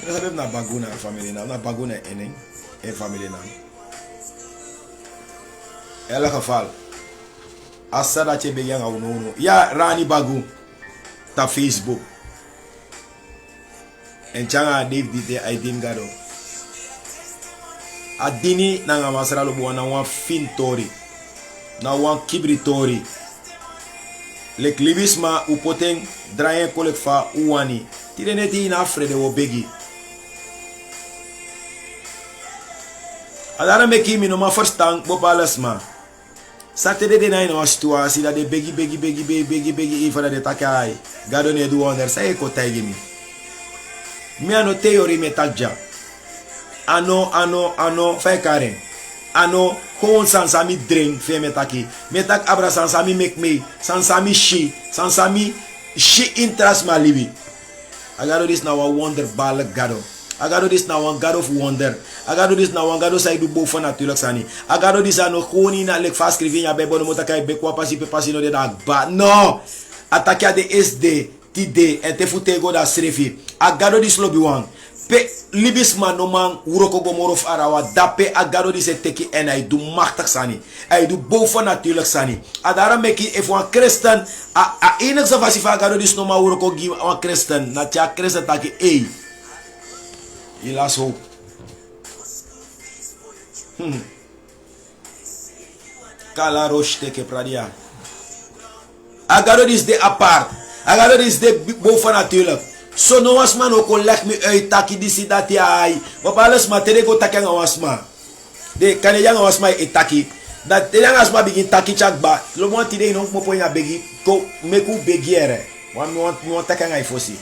Ik heb na Baguna family naam, na Baguna eneng en family naam. In elk geval, als dat je bij jou no. Ja, Rani Bagu, ta Facebook. En changa David de Aidin Gado. Adini nanga masra lobo na wan fin tori. Na wan kibri tori. Le klibisma u poteng drayen kolek fa uwani. Tire neti ina frede wo begi. Adara meki mi no ma first tank bopalas ma. Saturday de na ina situatie dat de begi ifada de takai. Gado ne do wonder say ko tagi mi. Mi ano theory metakja. Ano fai karen. Ano gewoon sansami drink fe metaki. Metak abra sansami make me. Sansami she interest ma libi. Agado this now a wonder ball gado. Agado this now one god of wonder. Agado this now one gado sai du bofa natuurlijk sani. Agado this ano gewoon ina lek fast skrivinha bebo no motakai bekwa pasi pe pasi no de dag ba. No. Atakia de SD tide en te fute go da srefi. Agado this lobby one. Pe libisman no man uroko gomorof arawa dape agado di se teki en hij doet machtig sani. Hij doet boven natuurlijk sani. Adara meki if one christen a enig sa vasi fa agado dis no man uroko gi one christen na tia christen taki ei. Ilas hoop. Kala rosh teke pradia. Agado dis de apart. Agado dis de boven natuurlijk. So no wasman ook al leg me uit taki disi dati ai. Wapalas ma tere go taki nga wasma. De kane yang wasma e taki. Dat tere yang wasma begin taki chak ba. Lo mo tide no mo ponya begi ko meku begiere. Wan mo taki nga ifosi.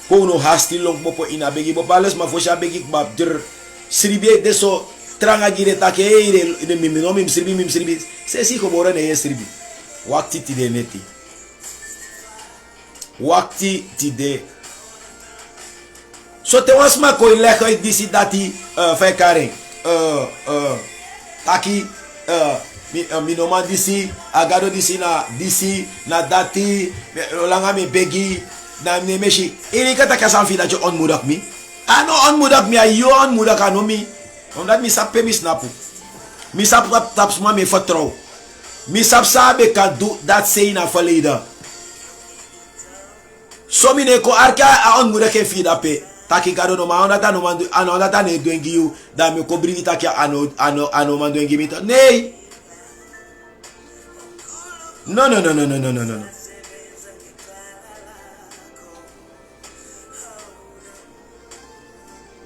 Ko no hasti long mo po ina begi wapalas ma fosha begi ba dir sribe de so tranga gire taki e de mimi no mim sribi. Se si ko bora ne e sribi. Wakti tide neti. Wakti tide. So te wasma ko ileko disi dati fai karen. Taki minoma disi agado disi na dati langa me begi na me meshi. Ini kata kasan fi dat je onmoedig mi. Ano onmoedig mi ayo onmoedig ano mi. Omdat mi sape mi snapu. Mi sap taps ma me vertrouw. Mi sap sabe kan do dat say na verleden. So mine ko arka a on muda ke fi dape taki gado no ma onda no mandu ano onda ne doengi you da me ko bringi taki ano mandu engi mi to nei. No.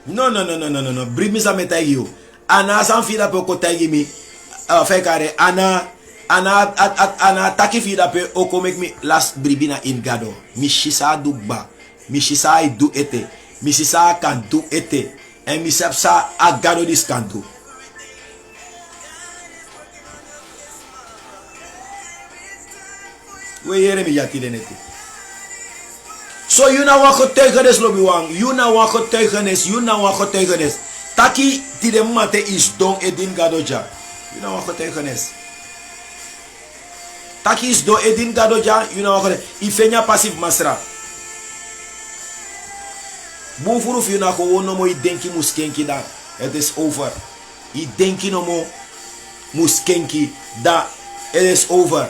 No. Bring me some tagi you. Ana san fi dape ko tagi mi fe kare ana taki fi dape oko make me last bribina in gado. Mi shisa du ba. Mi shisa I do ete. Mi shisa kan do ete. En mi sepsa a gado dis kan do. We here mi jati deneti. So you na wako tegenes lobi wang. You na wako tegenes. Taki ti de mate is don edin gado ja. You na wako tegenes. Taki is do edin gado ja, you know what ifenya passive masra. Bufuru fi na ko wono mo idenki muskenki da. It is over. Idenki no mo muskenki da. It is over.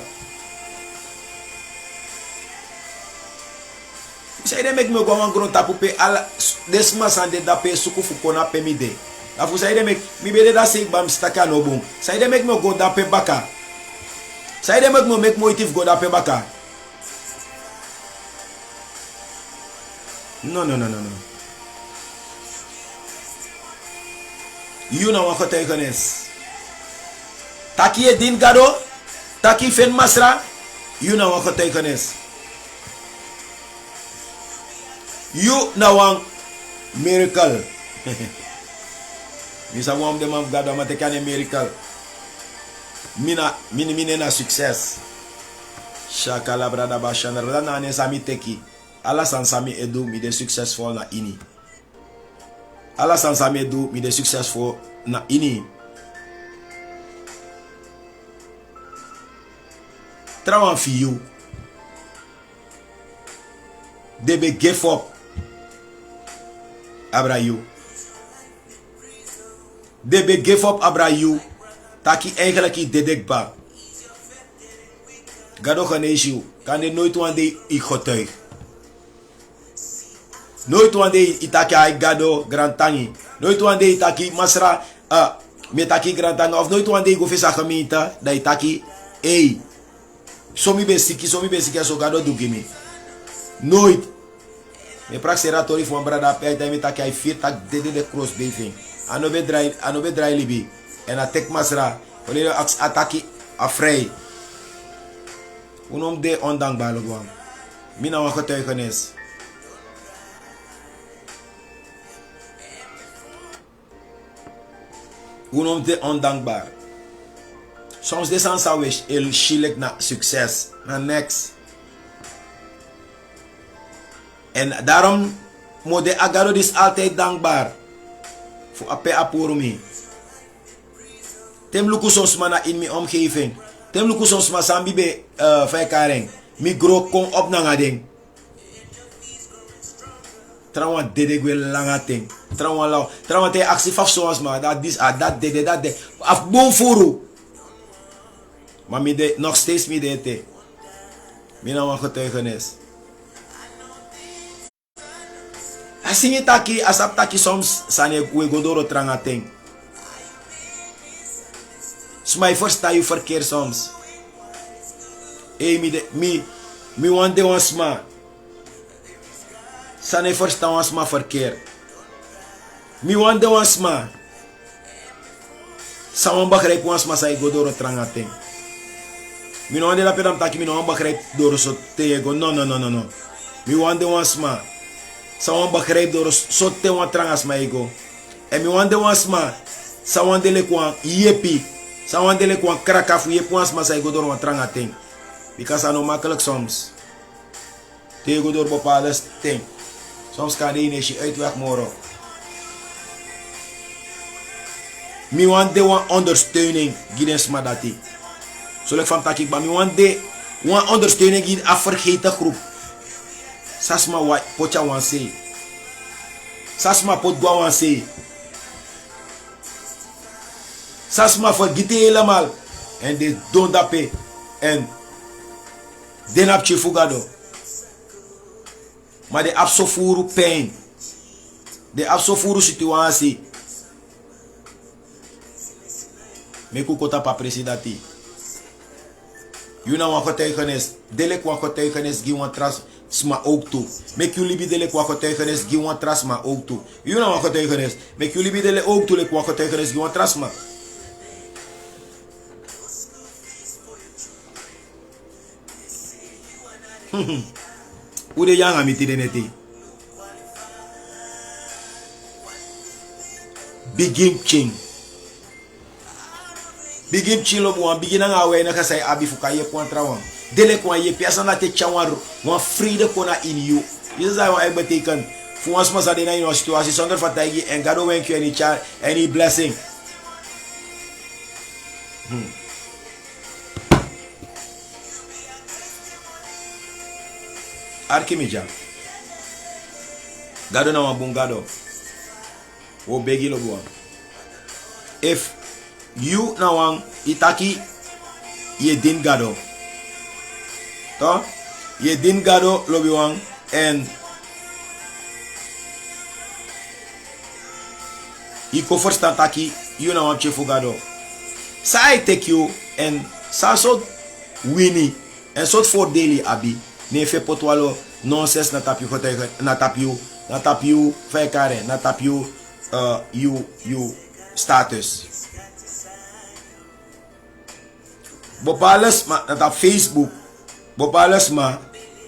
Say they make me go wan gron tapu pe ala desma sande da pe suku fukona pe mi de. Afu say they make mi bede da say bam staka no boom. Say they make me go da pe baka. Say they make mo itif go da pe baka. No. You na wako tegenes. Taki e din gado, taki fen masra, you na wako tegenes. You na wang miracle. Misa wam dem am gado ma tekane miracle. Mine na success. Shakala brada bashana rada na sami teki. Ala san sami edu mi de successful na ini. Ala san sami edu mi de successful na ini. Trawan fi you. Debe give up. Abra you. Debe give up abra you. Taki eigenlijk i dedek ba. Gado genees you. Kan dit nooit one day ik getuig. Nooit wande itaki ay gado grantangi. Nooit wande itaki masra metaki grantanga of nooit wande go fesa gemeente da itaki ei. Somi besiki so gado do gimi. Nooit. Me prak seratori fu brada pe da metaki ay fit tak de cross beving. Anobe dry libi. En atek masra. Olele ataki afrei. Unom de ondankbaar lobwang. Mina wan getuigenis. Unom de ondankbaar. Soms de san sawish el shilek na succes. Na next. En daarom moet de agado is altijd dankbaar. Voor ape apurumi. Tem luku soms mana in mi omgeving. Tem luku soms ma sambi be feikareng. Mi gro kon op na ngading. Trawan dede gwe langa ting. Trawan law. Trawan te aksi faf soms ma. Dat dis dat dede dat de. Af bon furu. Maar mi de nog steeds mi de te. Mi na wan getuigenis. Asing taki asap taki soms sane we godoro tranga ting. Smai versta je verkeer soms. Mi wande wansma. Sane versta wansma verkeer. Mi wande wansma. Sawan begrijp wansma sa godoro tranga ting. Mi no wande la pedam taki mi no begrijp door so tego. No. Mi wande wansma. Sawan begrijp door so te wan trangas ma ego. En mi wande wansma. Sawan dele kwa yepi. Sawan dele kwa krakafu je poans maar zij godor wat tranga ting. Because ano makkelijk soms. Te godor bepaalde ting. Soms kan de ineens uitweg moro. Mi want de wan ondersteuning gides ma dati. Zo ik van takik ba mi want de wan ondersteuning gid a vergeten groep. Sasma wa pocha wan se. Sasma pot gwa wan se. Sasma vergite helemaal. En de don dape. En den ap fugado. Maar de ap so furu pijn. De ap so furu situatie. Meku kota pa presidati. Yuna wan getuigenis. Dele kwa getuigenis gi wan tras sma ook toe. Mek jullie libi dele kwa getuigenis gi wan tras ma ook toe. Yuna wan getuigenis. Mek jullie libi dele ook toe le kwa getuigenis gi wan tras ma. Hoe de yang amiti de neti. Begin ching. Begin ching lo buan. Begin nga we na kasay abi fuka ye po trawan. Dele kwa ye piasa na te chawan wan vrede kona in you. Dit is wat betekent. Voor ons maar dat in een situatie zonder vertijging en God wenk je any blessing. Arkimija. Gado na wan bungado. O begi lo buan. If you na wan itaki ye din gado. To? Ye din gado lo buan en iko first ataki you na wan chefu gado. Sa I take you en sa sot wini en sot voordeli abi. Ne fe potwalo nonsense na tap you fekare na tap you you status. Bopales ma na tap Facebook. Bopales ma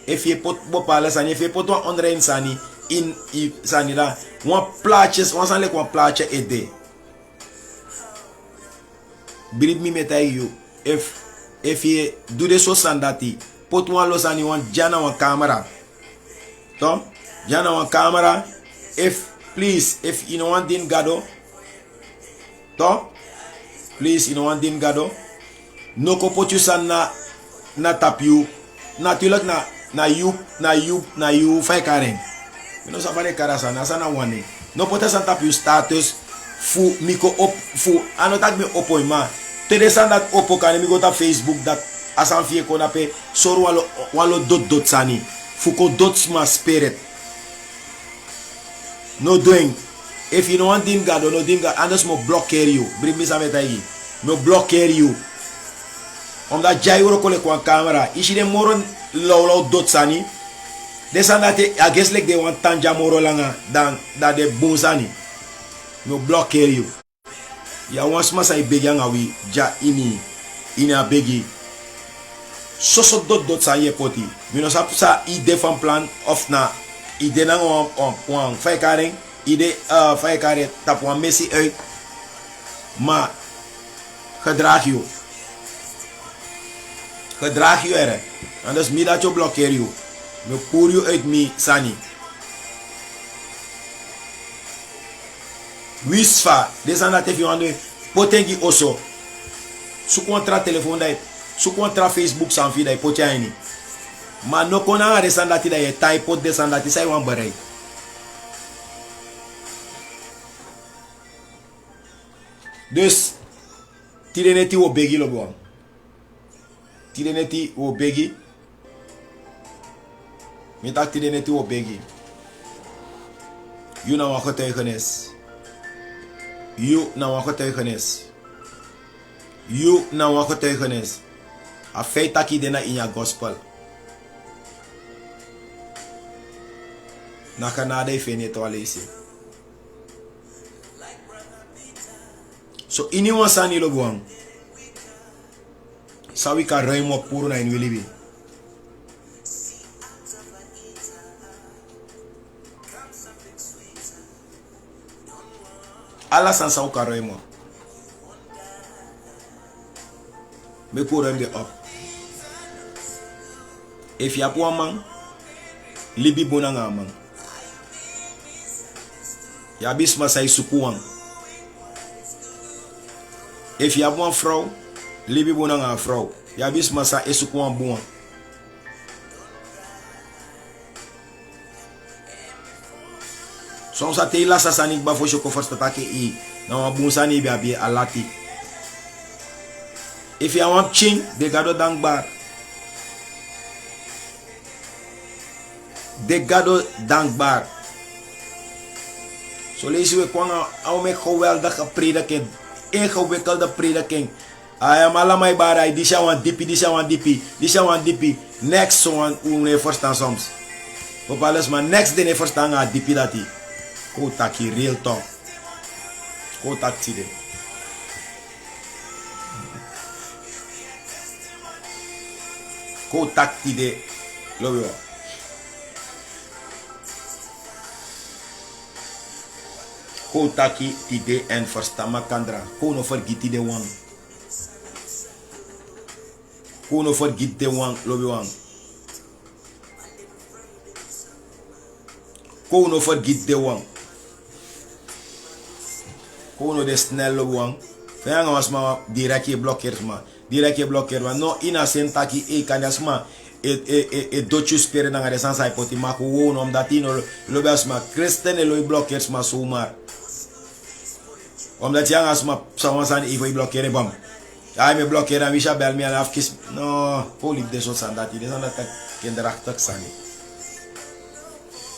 if je pot bopales en if je pot wan online sani in sani la wan plaatjes wan san lek wan plaatje ede. Brid mi metai you if je do de so sandati pot wan los ani wan jana wan camera. Tom, jana wan camera. If you know want din gado. Tom, please you know want din gado. No ko pot you san na tap you. Natuurlijk na you fai karen. You know safari karasa na sana wane. No pot san tap you status fu miko op fu anotak me opoi ma. Tede san dat opo kan mi go ta Facebook dat asan fie kona pe soro walo dot sani. Fuko dot ma spirit. No doing. If you don't want dim God, no dim God, anders mo bloqueer you. Bring me sa meta yi. No bloqueer you. Omdat jij ook al een camera. Is je de moron lauw dot sani? Desan dat je against like de want tanja moro langa dan dat de bonzani. No bloqueer you. Ya once mas ay begyang awi ja ini a begi. So dot sa ye poti. Mi no sap sa ide van plan of na ide na on fai karen ide fai karen tap wan messi uit. Maar gedraag je. Gedraag je er. Anders mi dat je blokkeer je. Me pour je uit mi sani. Wisfa. Desan dat even aan de potengi oso. Su contra telefoon dat. Su contra Facebook san fi dat potja ni. Maar no kona desan dat je type desan dat je sai wan bereik. Dus tideneti wo begi lo bwan. Tideneti wo begi. Metak tideneti wo begi. You na wan getuigenis. You na wan getuigenis. You na wan getuigenis. A feit taki dena in ya gospel. Na kanada ifene to alesi. So ini wasani lo bwan. Sawi ka ruim op puro na in wilibi. Alla san sa ka ruim op. Me puro hem de op. If ya po man libi bona nga man. Ya bisma say sukuang. If je hebt een vrouw, libi bona nga vrouw. Ja bis masa esukuan buan. Soms at ila sa sanik ba fo shoko first atake I. Na wabun bi abi alati. If you want ching, de gado dankbaar. De gado dankbaar. So lezen we kwanga au met geweldige prediking. Ingewikkelde prediking. I am alamai barai, this one dipi, this one dipi, this one dipi. Next one une verstaan soms. Op alles maar next day ne verstaan a dipi dati. Ko taki real talk. Ko taki de. Ko taki de. Love you. Ko taki tide en verstama kandra. Ko no vergiti de wang. Ko no vergit de wang, lobi wang. Ko no vergit de wang. Ko no de snel lobi wang. Fayanga was ma direct je blokkeert ma. Direct je blokkeert ma. No ina sentaki e kanyas ma. E dochu spere nanga de sansa ipoti ma ko wono omdat ino lobi asma. Christen e lobi blokkeert ma sumar. Omdat yang asma sawansan i foi blokkeren bam. Ai me blokkeren wisha bel me af kis. No, polip de so sandat. De sandat kinderachtig sani.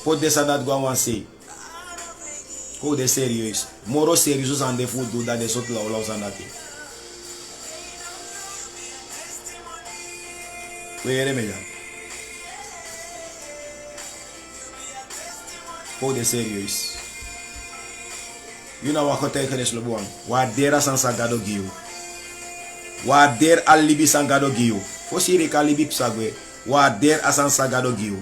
Pot de sandat gwa wan say. Ko de serieus. Moro serieus an de food dat de sot law sandati. Were me jam. Ko de serieus. You know what getuigenis lobuang. Waardera san sagado giu. Waardeer al libi sangado giu. Fosiri ka libi psagwe. Waardeer asan sagado giu.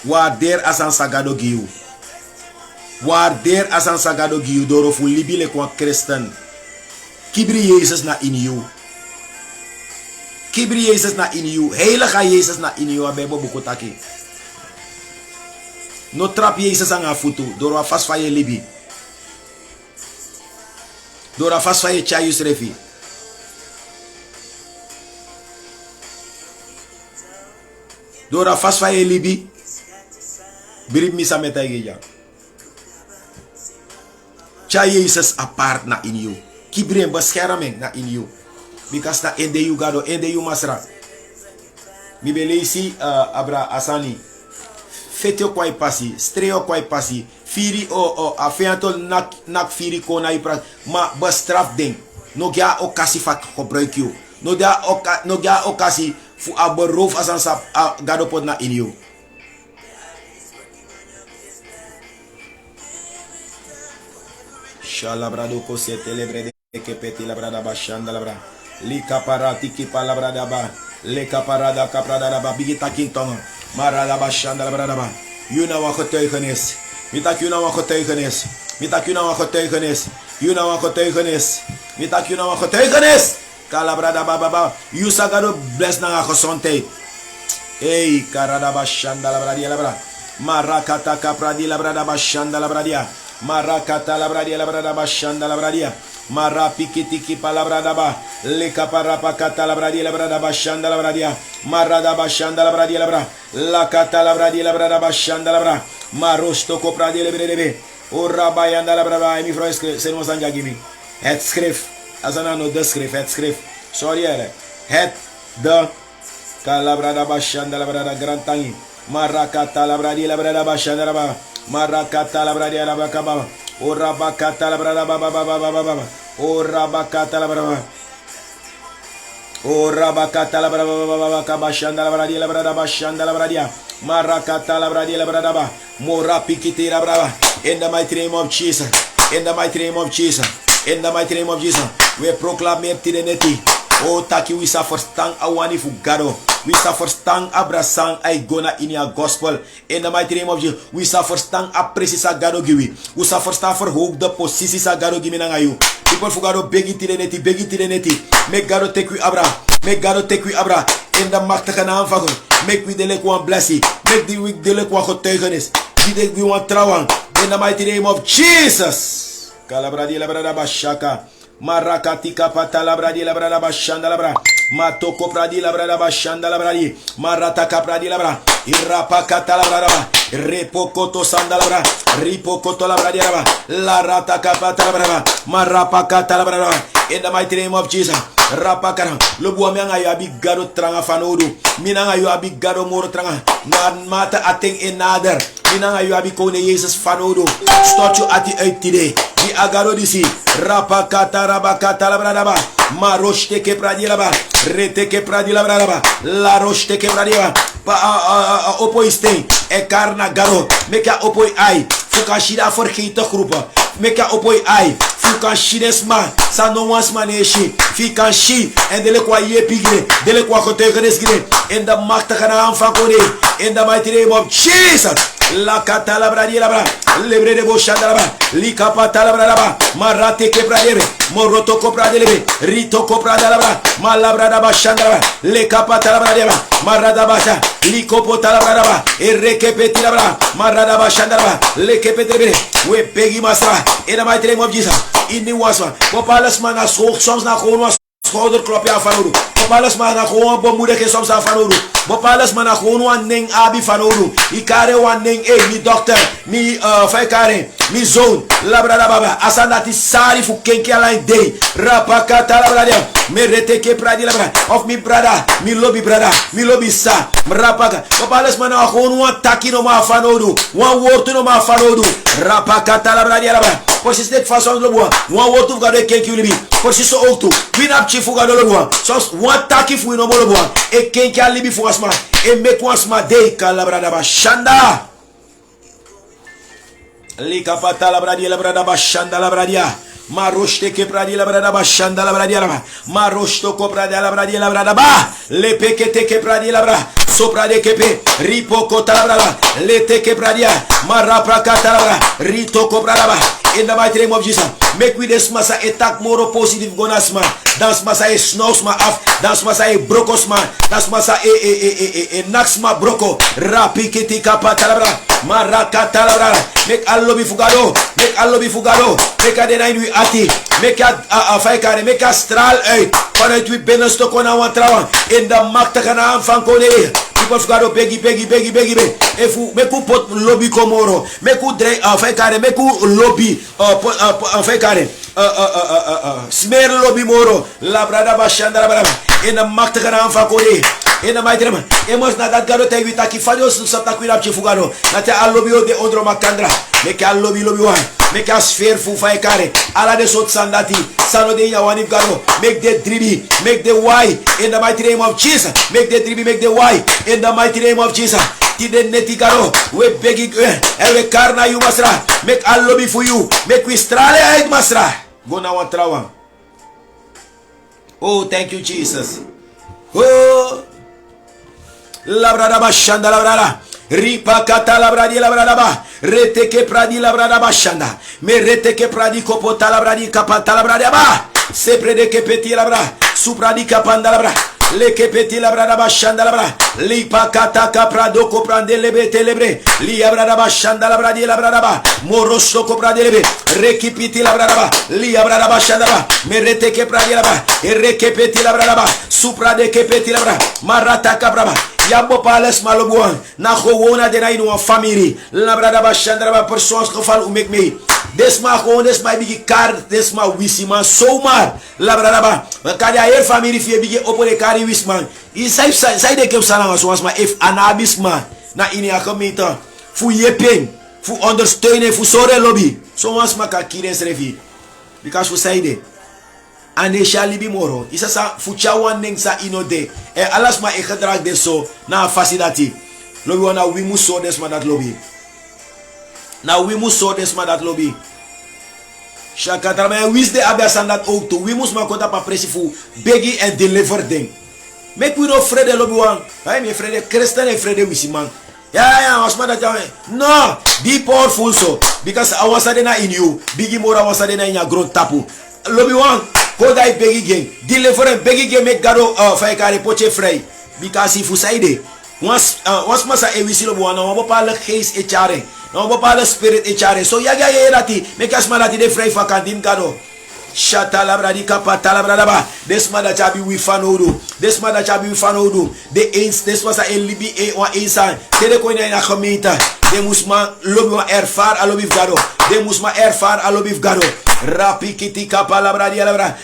Waardeer asan sagado giu. Waardeer asan sagado giu. Doro fu libi le kwa Christen. Kibri Jezus na in you. Kibri Jezus na in you. Heilige Jezus na in you. Abebo bukotaki. No trap Jezus aan haar voeten. Door wat vast van je libi. Door wat vast van je chayus refi. Door wat vast van je libi. Birib misa met hij. Chay Jezus apart na in you. Kibri bescherming na in you. Because na ende you gado. Ende you masra. Mi belezi abra asani. fete kwai pasi, streo kwai pasi, firi o afeanto nak firi kona ipra, ma bestraf ding. No ga okasi fa gebruik jou. No ga okasi fu a beroof as aan gadopot na in you. Shalabrado kose telebrede ke peti labrada bashanda labra. Li kaparati ki palabrada ba. Le kaparada kaprada ba bigita kintong. Marada bashanda labrada ba. You know wat getuigenis. Mitak you know wat getuigenis. Mitak you know wat getuigenis. You know wat getuigenis. Mitak you know wat getuigenis. Kalabrada ba ba ba. You sagado bless na gesondheid. Hey karada bashanda labrada labra. Marakata kapradi labrada bashanda labradia. Marakata labradia labrada bashanda labradia. Marapikitiki palabrada ba. Leka parapakata labradia labrada bashanda labradia. Marada bashanda labradia labra. Lakata labradia labrada bashanda labra. Marosto kopradia lebrebe. Ora bayanda labrada. Mi vrouw sermos anja gimi. Het schrift. Asana no de schrift. Het schrift. Sorry hele. Het de kalabrada bashanda labrada grantangi. Marakata labradia labrada bashanda labra. Marakata labradia labra kababa. Ora bakata labrada baba baba baba. Ora bakata labrada. Ora bakata labrada baba kabashanda labradia labrada bashanda labradia. Marakata labradia labrada ba. Mora pikiti labrada. In the mighty name of Jesus. In the mighty name of Jesus. In the mighty name of Jesus. We proclaim tideneti. Oh, taki we suffer stang awani fugado. We suffer stang abrasang ay gona in your gospel. In the mighty name of Jesus. We suffer stang apresi sa gado giwi. We suffer stang for hope the posisi sa gado gimi na ngayu. People fugado begi tideneti. Make God take we abra. Make God take we abra. In the machtige naam van God. Make we delek one blessing. Make the week delek one getuigenis. We want trouwen. In the mighty name of Jesus. Kalabradi labrada bashaka. Marakatika patalabradi labrada bashanda labra. Matoko pradi labrada bashanda labradi. Marataka pradi labra. Irapakata labrada. Repokoto sandalabra. Ripokoto labradi labra. La rataka patalabra. Marapakata labrada. In the mighty name of Jesus. Rapakara. Lobu amianga yu abi gado tranga fanodu. Minanga yu abi gado moro tranga. Mata ating inader. Minanga yu abi kone Jesus fanodu. Start you ati uit today. Di agaro disi. Rapakata rabakata labradaba. Maroshte ke pradilaba. Rete ke pradilaba. La roshte ke pradilaba. Opoi steen. E karna garo. Meka opoi ai. Fuka shida vergeten groepen. Meka opoi ai. Fuka shinesma. Sa no wans maneshi. Fika shi. En dele kwa ye pigre. Dele kwa getuigenis gire. In de machtige naam van Koning. In the mighty name of Jesus. La katalabra di labra. Lebre de boshandalaba. Lika patalabra. Marate ke pradebe. Moroto kopra delebe. Rito kopra dalabra. Malabra da bashandalaba. Leka patalabra deba. Marada basha. Liko potalabra. Ereke petilabra. Marada bashandalaba. Leke petelebe. We pegi masra. In the mighty name of Jesus. In the wasma. Popales man na soms na gewoon was. Schouderklopje aan van Oru. Bopales man na gewoon bemoedigen soms aan van Oru. Bopales man na gewoon wan ning abi van Oru. Ikare wan ning mi dokter. Mi faikare. Mi zoon. Labrada baba. Asanati sari fu kenki alain day. Rapakata labrada. Merete ke pradi labra. Of mi brada. Mi lobby brada. Mi lobby sa. Rapaka. Bopales man na gewoon wan taki no ma van Oru. Wan woord no ma van Oru. Rapakata labrada labra. Por si steek vast aan de boer. Wan woord of gade kenki jullie. Por si so ook toe. Winap chifu gade lobo. Soms wan taki fu no lobo. E kenki alibi fu asma. E make once ma day kalabrada ba shanda. Lika pata labradi labrada ba shanda labradia. Maroshte ke pradi labrada ba shanda labradia laba. Maroshto ko pradi labradia labrada ba. Le pekete ke pradi labra. Sopra de kepe. Ripo kota labrada. Le teke pradia. Marapra kata labra. Rito ko prada. In the mighty name of Jesus. Make we this massa attack more positive gonasma. Dans massa e snows ma af. Dans massa e brokos ma. Dans massa e naxma broko. Rapikiti kapata labra. Marakata labra. Make allo bi fugado. Make allo bi fugado. Make a denai nu ati. Make a faikare. Make a stral uit. Vanuit wie binnenste kon aan trouwen. In de machtige naam van Koning. people fugado begi. E fu me ku pot lobby komoro, me ku dre fai kare, me ku lobby fai kare. Smear lobby moro, la brada bashanda la brada. In the makta kana fakore. In the mighty name, emos na dat garo te wita ki fadio sa ta kwira fugado. Na te alobby de ondro makandra. Me ka lobby wan. Make a sphere fu fai kare. Ala de sot sandati. Sano de yawani garo. Make the dribi. Make the Y. In the mighty name of Jesus. Make the dribi. Make the Y. In the mighty name of Jesus. Tide neti garo. We begi. We karna you masra. Make a lobby for you. Make we strale aid masra. Go na one trawa. Oh, thank you, Jesus. Oh. Labrada bashanda labrada. Ripa kata labradi labrada ba. Rete ke pradi labrada bashanda. Me rete ke pradi kopota labradi kapata labrada ba. Se prede ke peti labra. Supradi kapanda labra. Le ke peti labrada bashanda labra. Lipa kata kaprado koprande lebe telebre. Li labrada bashanda labradi labrada ba. Moroso koprade lebe. Rekipiti labrada ba. Li labrada bashanda ba. Me rete ke pradi labra. Reke peti labrada ba. Suprade ke peti labra. Marata kabraba. Yambo pales malobuan na gewona de na inu family la brada ba chandra ba persoons geval umek me desma gewoon desma bigi kar desma wisima somar la brada ba kadi ayer family fie bigi opole kari wisman sai de kem sala so ma if anabisma na ini akomita fu yepen fu ondersteunen fu sore lobby so was ma ka kires revi because fu sai de ane shali bi moro isa sa fucha wan sa inode e alas ma e gedrag de so na facility lobby wana we must so des ma dat lobby now we must so des ma dat lobby shaka trama wis de abasan dat ook to we must ma kota pa presi fu begi and deliver them make we no afraid de lobby wan ay me afraid de christian e afraid de wisiman yeah osma dat no be powerful so because I was adena in you bigi mora was adena in your grown tapu lobby wan go die begi game deliver begi game make garo fai kare poche frei because if you say de once masa e wisilo bwana wabo pala gees e chare no wabo pala spirit e chare so yaga yerati make as malati de frei fakandim garo shata labradi kapata labrada ba desmada chabi wi fanodu desmada chabi wi fanodu de eens desmasa e libi e wa insan tele ko ina gemeente de musma lobi wa erfar alobi garo de musma erfar alobi garo rapi kiti kapa labradi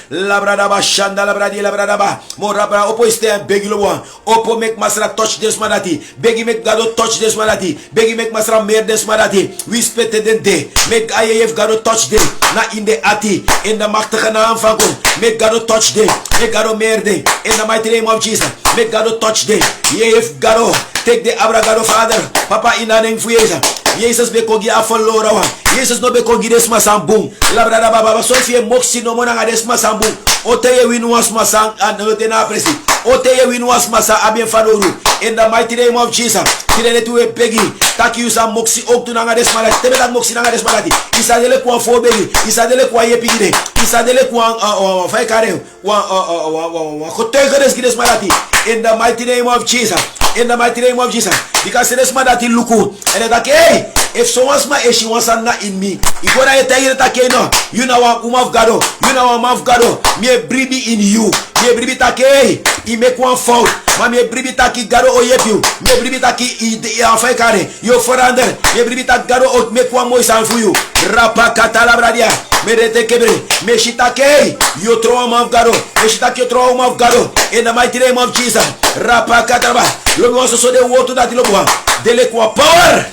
labrada ba shanda labradi labrada ba mo rabra opo este begi lobo opo make masra touch desmadati begi make gado touch desmadati begi make masra mer desmadati we spete den de make ayef gado touch de na in the ati in the machtige naam van God make gado touch de make gado mer de in the mighty name of Jesus make gado touch de yef gado take the abra gado father papa ina neng fueza Jesus be kogi afalora wa Jesus no be kogi desma sambung labrada baba so fie moksi no mona desma sambung oteye winu asma sang and na presi oteye winu asma sa abien fanoru in the mighty name of Jesus kirene tu e begi taki usa moksi ok tu nanga desma la tebe dat moksi nanga desma lati isadele kwa fo begi isadele kwa yepide isadele kwa fai kare wa kotege des desma lati in the mighty name of Jesus in the mighty name of Jesus because this man that luku and that hey if someone's my she wants not in me if what I tell you that no you know what of God you know what of God me bribi in you me bribi take he make one fault ma me bribi take garo o yepu me bribi take i afai kare yo forander me bribi take garo o make one more sound for you rapa katala bradia me rete kebre me shitake yo trauma of God me shitake trauma of God in the mighty name of Jesus rapa kataba lo mo so de woto that lo bo dele kwa power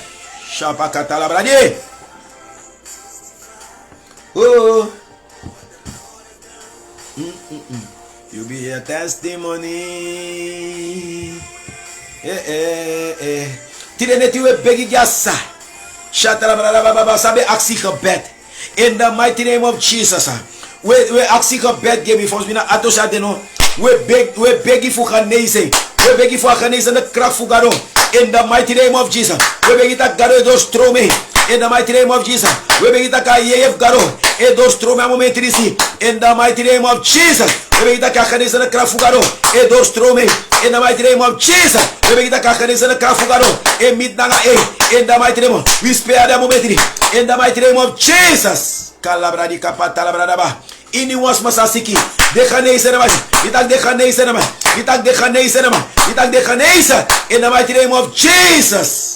shapa katala bradia oh you be a testimony Tireneti we begi jassa shatala baba sabe aksi gebed in the mighty name of Jesus we aksi gebed give me for me na atosha de no we begi fu genezing we begi fu genezing de kracht fu gado in the mighty name of Jesus we begi ta gado do strome in the mighty name of Jesus we begi ta ka yef gado e do strome a momento disi in the mighty name of Jesus we begi ta ka genezing de kracht fu gado e do strome in the mighty name of Jesus we begi ta ka genezing de kracht fu gado e midnanga in the mighty name we spare the moment in the mighty name of Jesus kalabra di kapata labrada ba Ini was masasiki. Dechaneisa nama. Itak dechaneisa nama. Itak dechaneisa nama. Itak dechaneisa. In the mighty name of Jesus.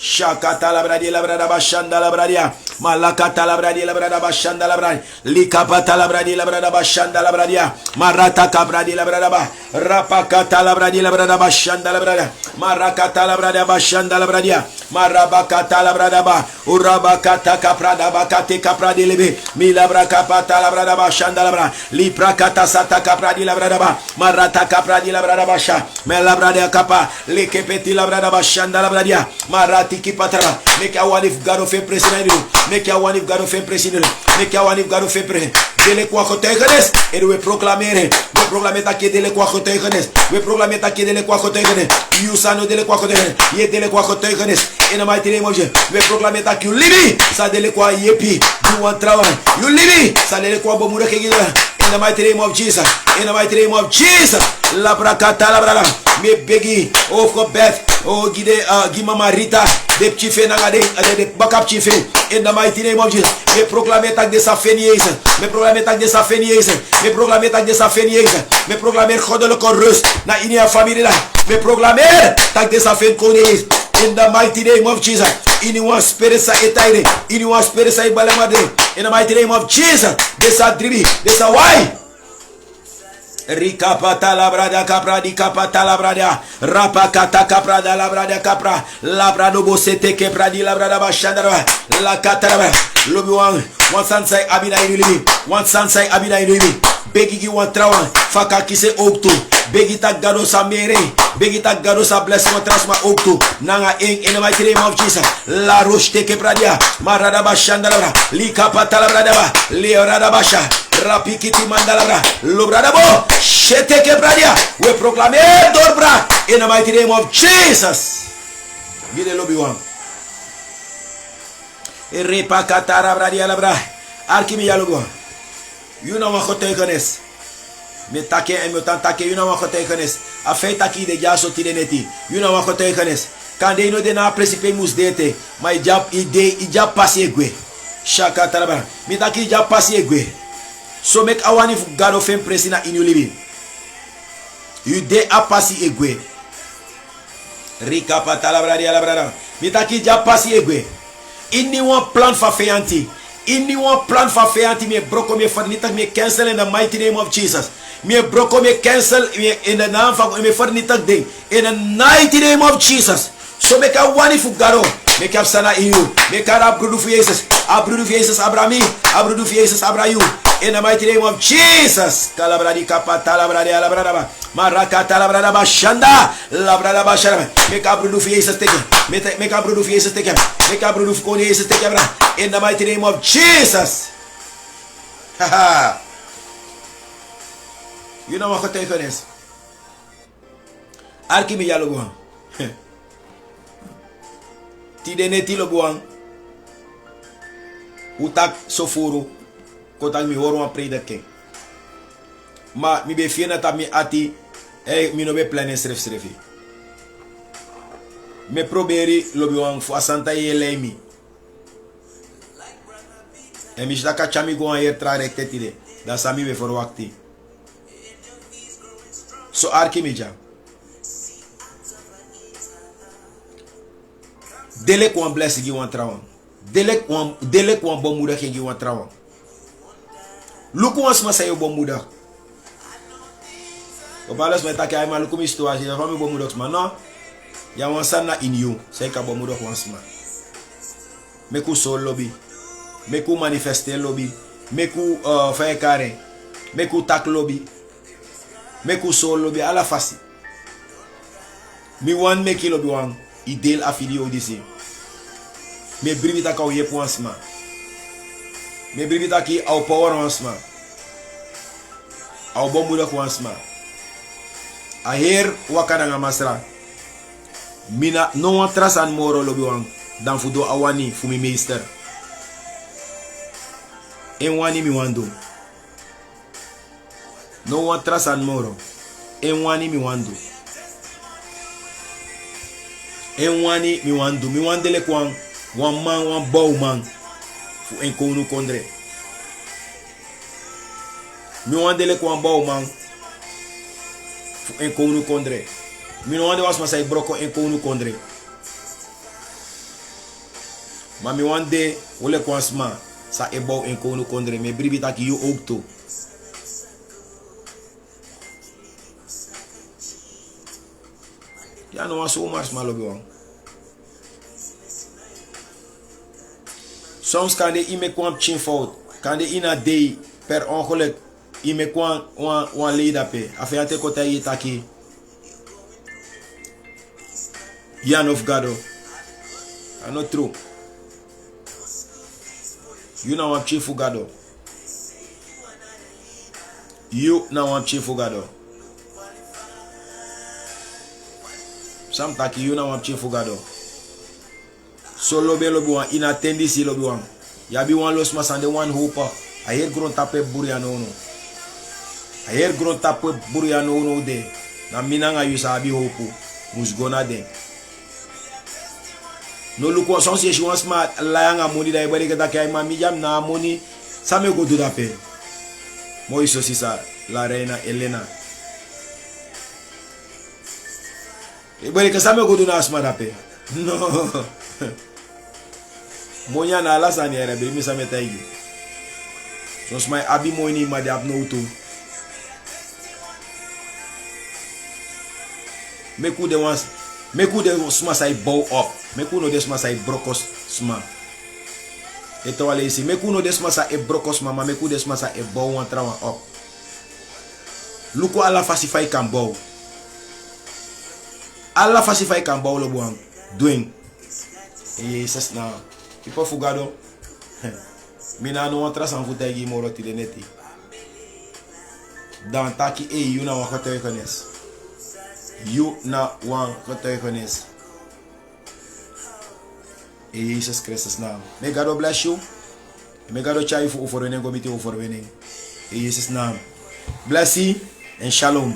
Shakata la bradia la brada bashanda la bradia. Malakata la bradia la brada bashanda la bradia. Likapata la bradia la brada bashanda la bradia. Marata kabradi la brada ba. Rapakata la bradia la brada bashanda la bradia. Marakata la brada bashanda la bradia. Marabakata la brada ba. Urabakata kaprada bakate kapradi lebe. Milabra kapata la brada bashanda la brada. Liprakata sata kapradi la brada ba. Marata kapradi la brada basha. Melabrada kapa. Likepeti la brada bashanda la bradia. Marata Tiki Patara, make a one if God of a president, make a one if God of a president, make a one if God of a president. Dele quacotecanes, and we proclaim it. We proclaim it aqui dele quacotecanes. We proclaim it aqui dele quacotecanes. You sano dele quacotecanes. Ye dele quacotecanes. In the mighty name of Jesus, we proclaim it aqui. You live, sa dele qua yepi. You want travel. You live, sa dele qua bomura kegida. In the mighty name of Jesus. In the mighty name of Jesus. La bracata la brada. Me begi. Oh, for Beth. Oh, give Mama Rita. De chife nangade. De backup chife. In the mighty name of Jesus. Me proclame tak de sa feniese. Me proclame tak de sa feniese. Me proclame tak de sa feniese. Me proclame goddelijke rust. Na in je familie. Me proclame tak de sa fen koning. In the mighty name of Jesus. In one spirit sa etaire. In one spirit sa ibalamade. In the mighty name of Jesus. Desa dribi. Desa why? Rika pata la brada capra di capata la brada rapa kata capra da la brada capra la brado bosete que pradi la brada bashandara la katara lobi one sansai abina inulibi one sansai abina inulibi begi gi one trawan faka kise okto begi tak gado sa mere begi tak gado sa blessing transma okto nanga in the mighty name of Jesus la roche que pradia marada bashandara li capata la brada ba li rada basha rapikiti mandalabra lobradabo shete kebradia we proclaim dorbra in the mighty name of Jesus. Gide lobi wan repa katara bradia labra arkimi yalogo you know what hote kones me take en me tantake you know what hote kones a feita ki de jaso tideneti you know what hote kones kan de no de na principe mus dete my job ide ija passe egwe shaka tarabra me take ija passe egwe. So make a one if God of him presina in you living. You de apasi egwe. Rika patalabra di alabrada. Mitaki ja pasi egwe. Inni one plan for feyanti. Inni one plan for feyanti me broko me fornitak me cancel in the mighty name of Jesus. Me broko me cancel in the name of me fornitak day. In the mighty name of Jesus. So make a one if God make up sana in you. Make a abrudu for Jesus. Abrudu for Jesus Abrami. Abrudu for Jesus Abrayu. In the mighty name of Jesus. Kalabradi kapata labradi alabrada. Marakata labrada bashanda. Labrada bashara. Make a brudu for Jesus take him. Make a brudu for Jesus take him. Make a brudu for Jesus take him. In the mighty name of Jesus. Haha. You know what take is? Arkimi yaloguan. Tideneti loguan. Utak sofuru. Kotak mi horu an preda ken. Ma mi be fiena ta mi ati mi no be plane srefi. Me proberi lobi wan fu asanta yele mi. E mi jda ka chami go an yer tra rekte tide. Da sami be for wakti. So arki mi jam. Dele ko an bless gi wan trawan. Dele ko an bon muda ke gi wan trawan. Luku wan sma sayo bon muda. O balas me take ay man luku mi stoa si da fami bon muda sma no. Ya wan sana in you. Say ka bon muda wan sma. Meku sol lobby. Meku manifeste lobby. Meku fay kare. Meku tak lobby. Meku sol lobby ala fasi. Mi wan meki lobby wan. Idel afidi odisi. Me bribita ka yep wan sma. Me bribita ki au power wan sma. Au bon muda wan sma. A her wakana nga masra. Mina no wan trasan moro lobi wan. Dan fudo awani fu mi meester. En wani mi wando. No wan trasan moro. En wani mi wando. En wani mi wando. Mi wandele kwan. Wan man, wan bow man. Fu en konu kondre. Mi wandele kwa mbao man. En kounu kondre. Mi no wande was masai broko en kounu kondre. Maar mi wande wole kwa sma sa ebou en kounu kondre. Me bribi taki you ook to. Ja no was zomaar sma lobi wang. Soms kan de ime kwam chin fout. Kan de ina day per ongeluk ime kwam wan leida pe. Afeante kota yi taki. Yan of Gado. I not true. You know I'm chief Gado. You know I'm chief Gado. Sam taki you know I'm chief Gado. So lobe wan inatendi si lobe wan. Yabi wan los masande wan hopa. I hear gron tape buriano no. I hear gron tape buriano no de. Na minanga you sabi hopu. Musgona de. No look what some say she wants smart lying money that everybody get that mami jam na money. Some go do that pay. Moiso sisa la reina Elena. Everybody can some go do na smart that pay. No. Monya na la sani era be mi same tayi. So my abi money ma de have no to. Make who the ones make who the sma say bow up. Make who know this sma say brokos sma. Eto wale isi. Make who know this sma say brokos mama. Make who this sma say bow one trawan up. Look what Allah fasify can bow. Allah fasify can bow lo buang. Doing. Jesus now. People fugado. Mina no wan trasan futa gi moro tileneti. Dan taki you na wan kote kones. You na wan kote kones. Jesus Christus now. May God bless you. May God try for overwinning, go meet you overwinning. In Jesus' name. Bless you and shalom.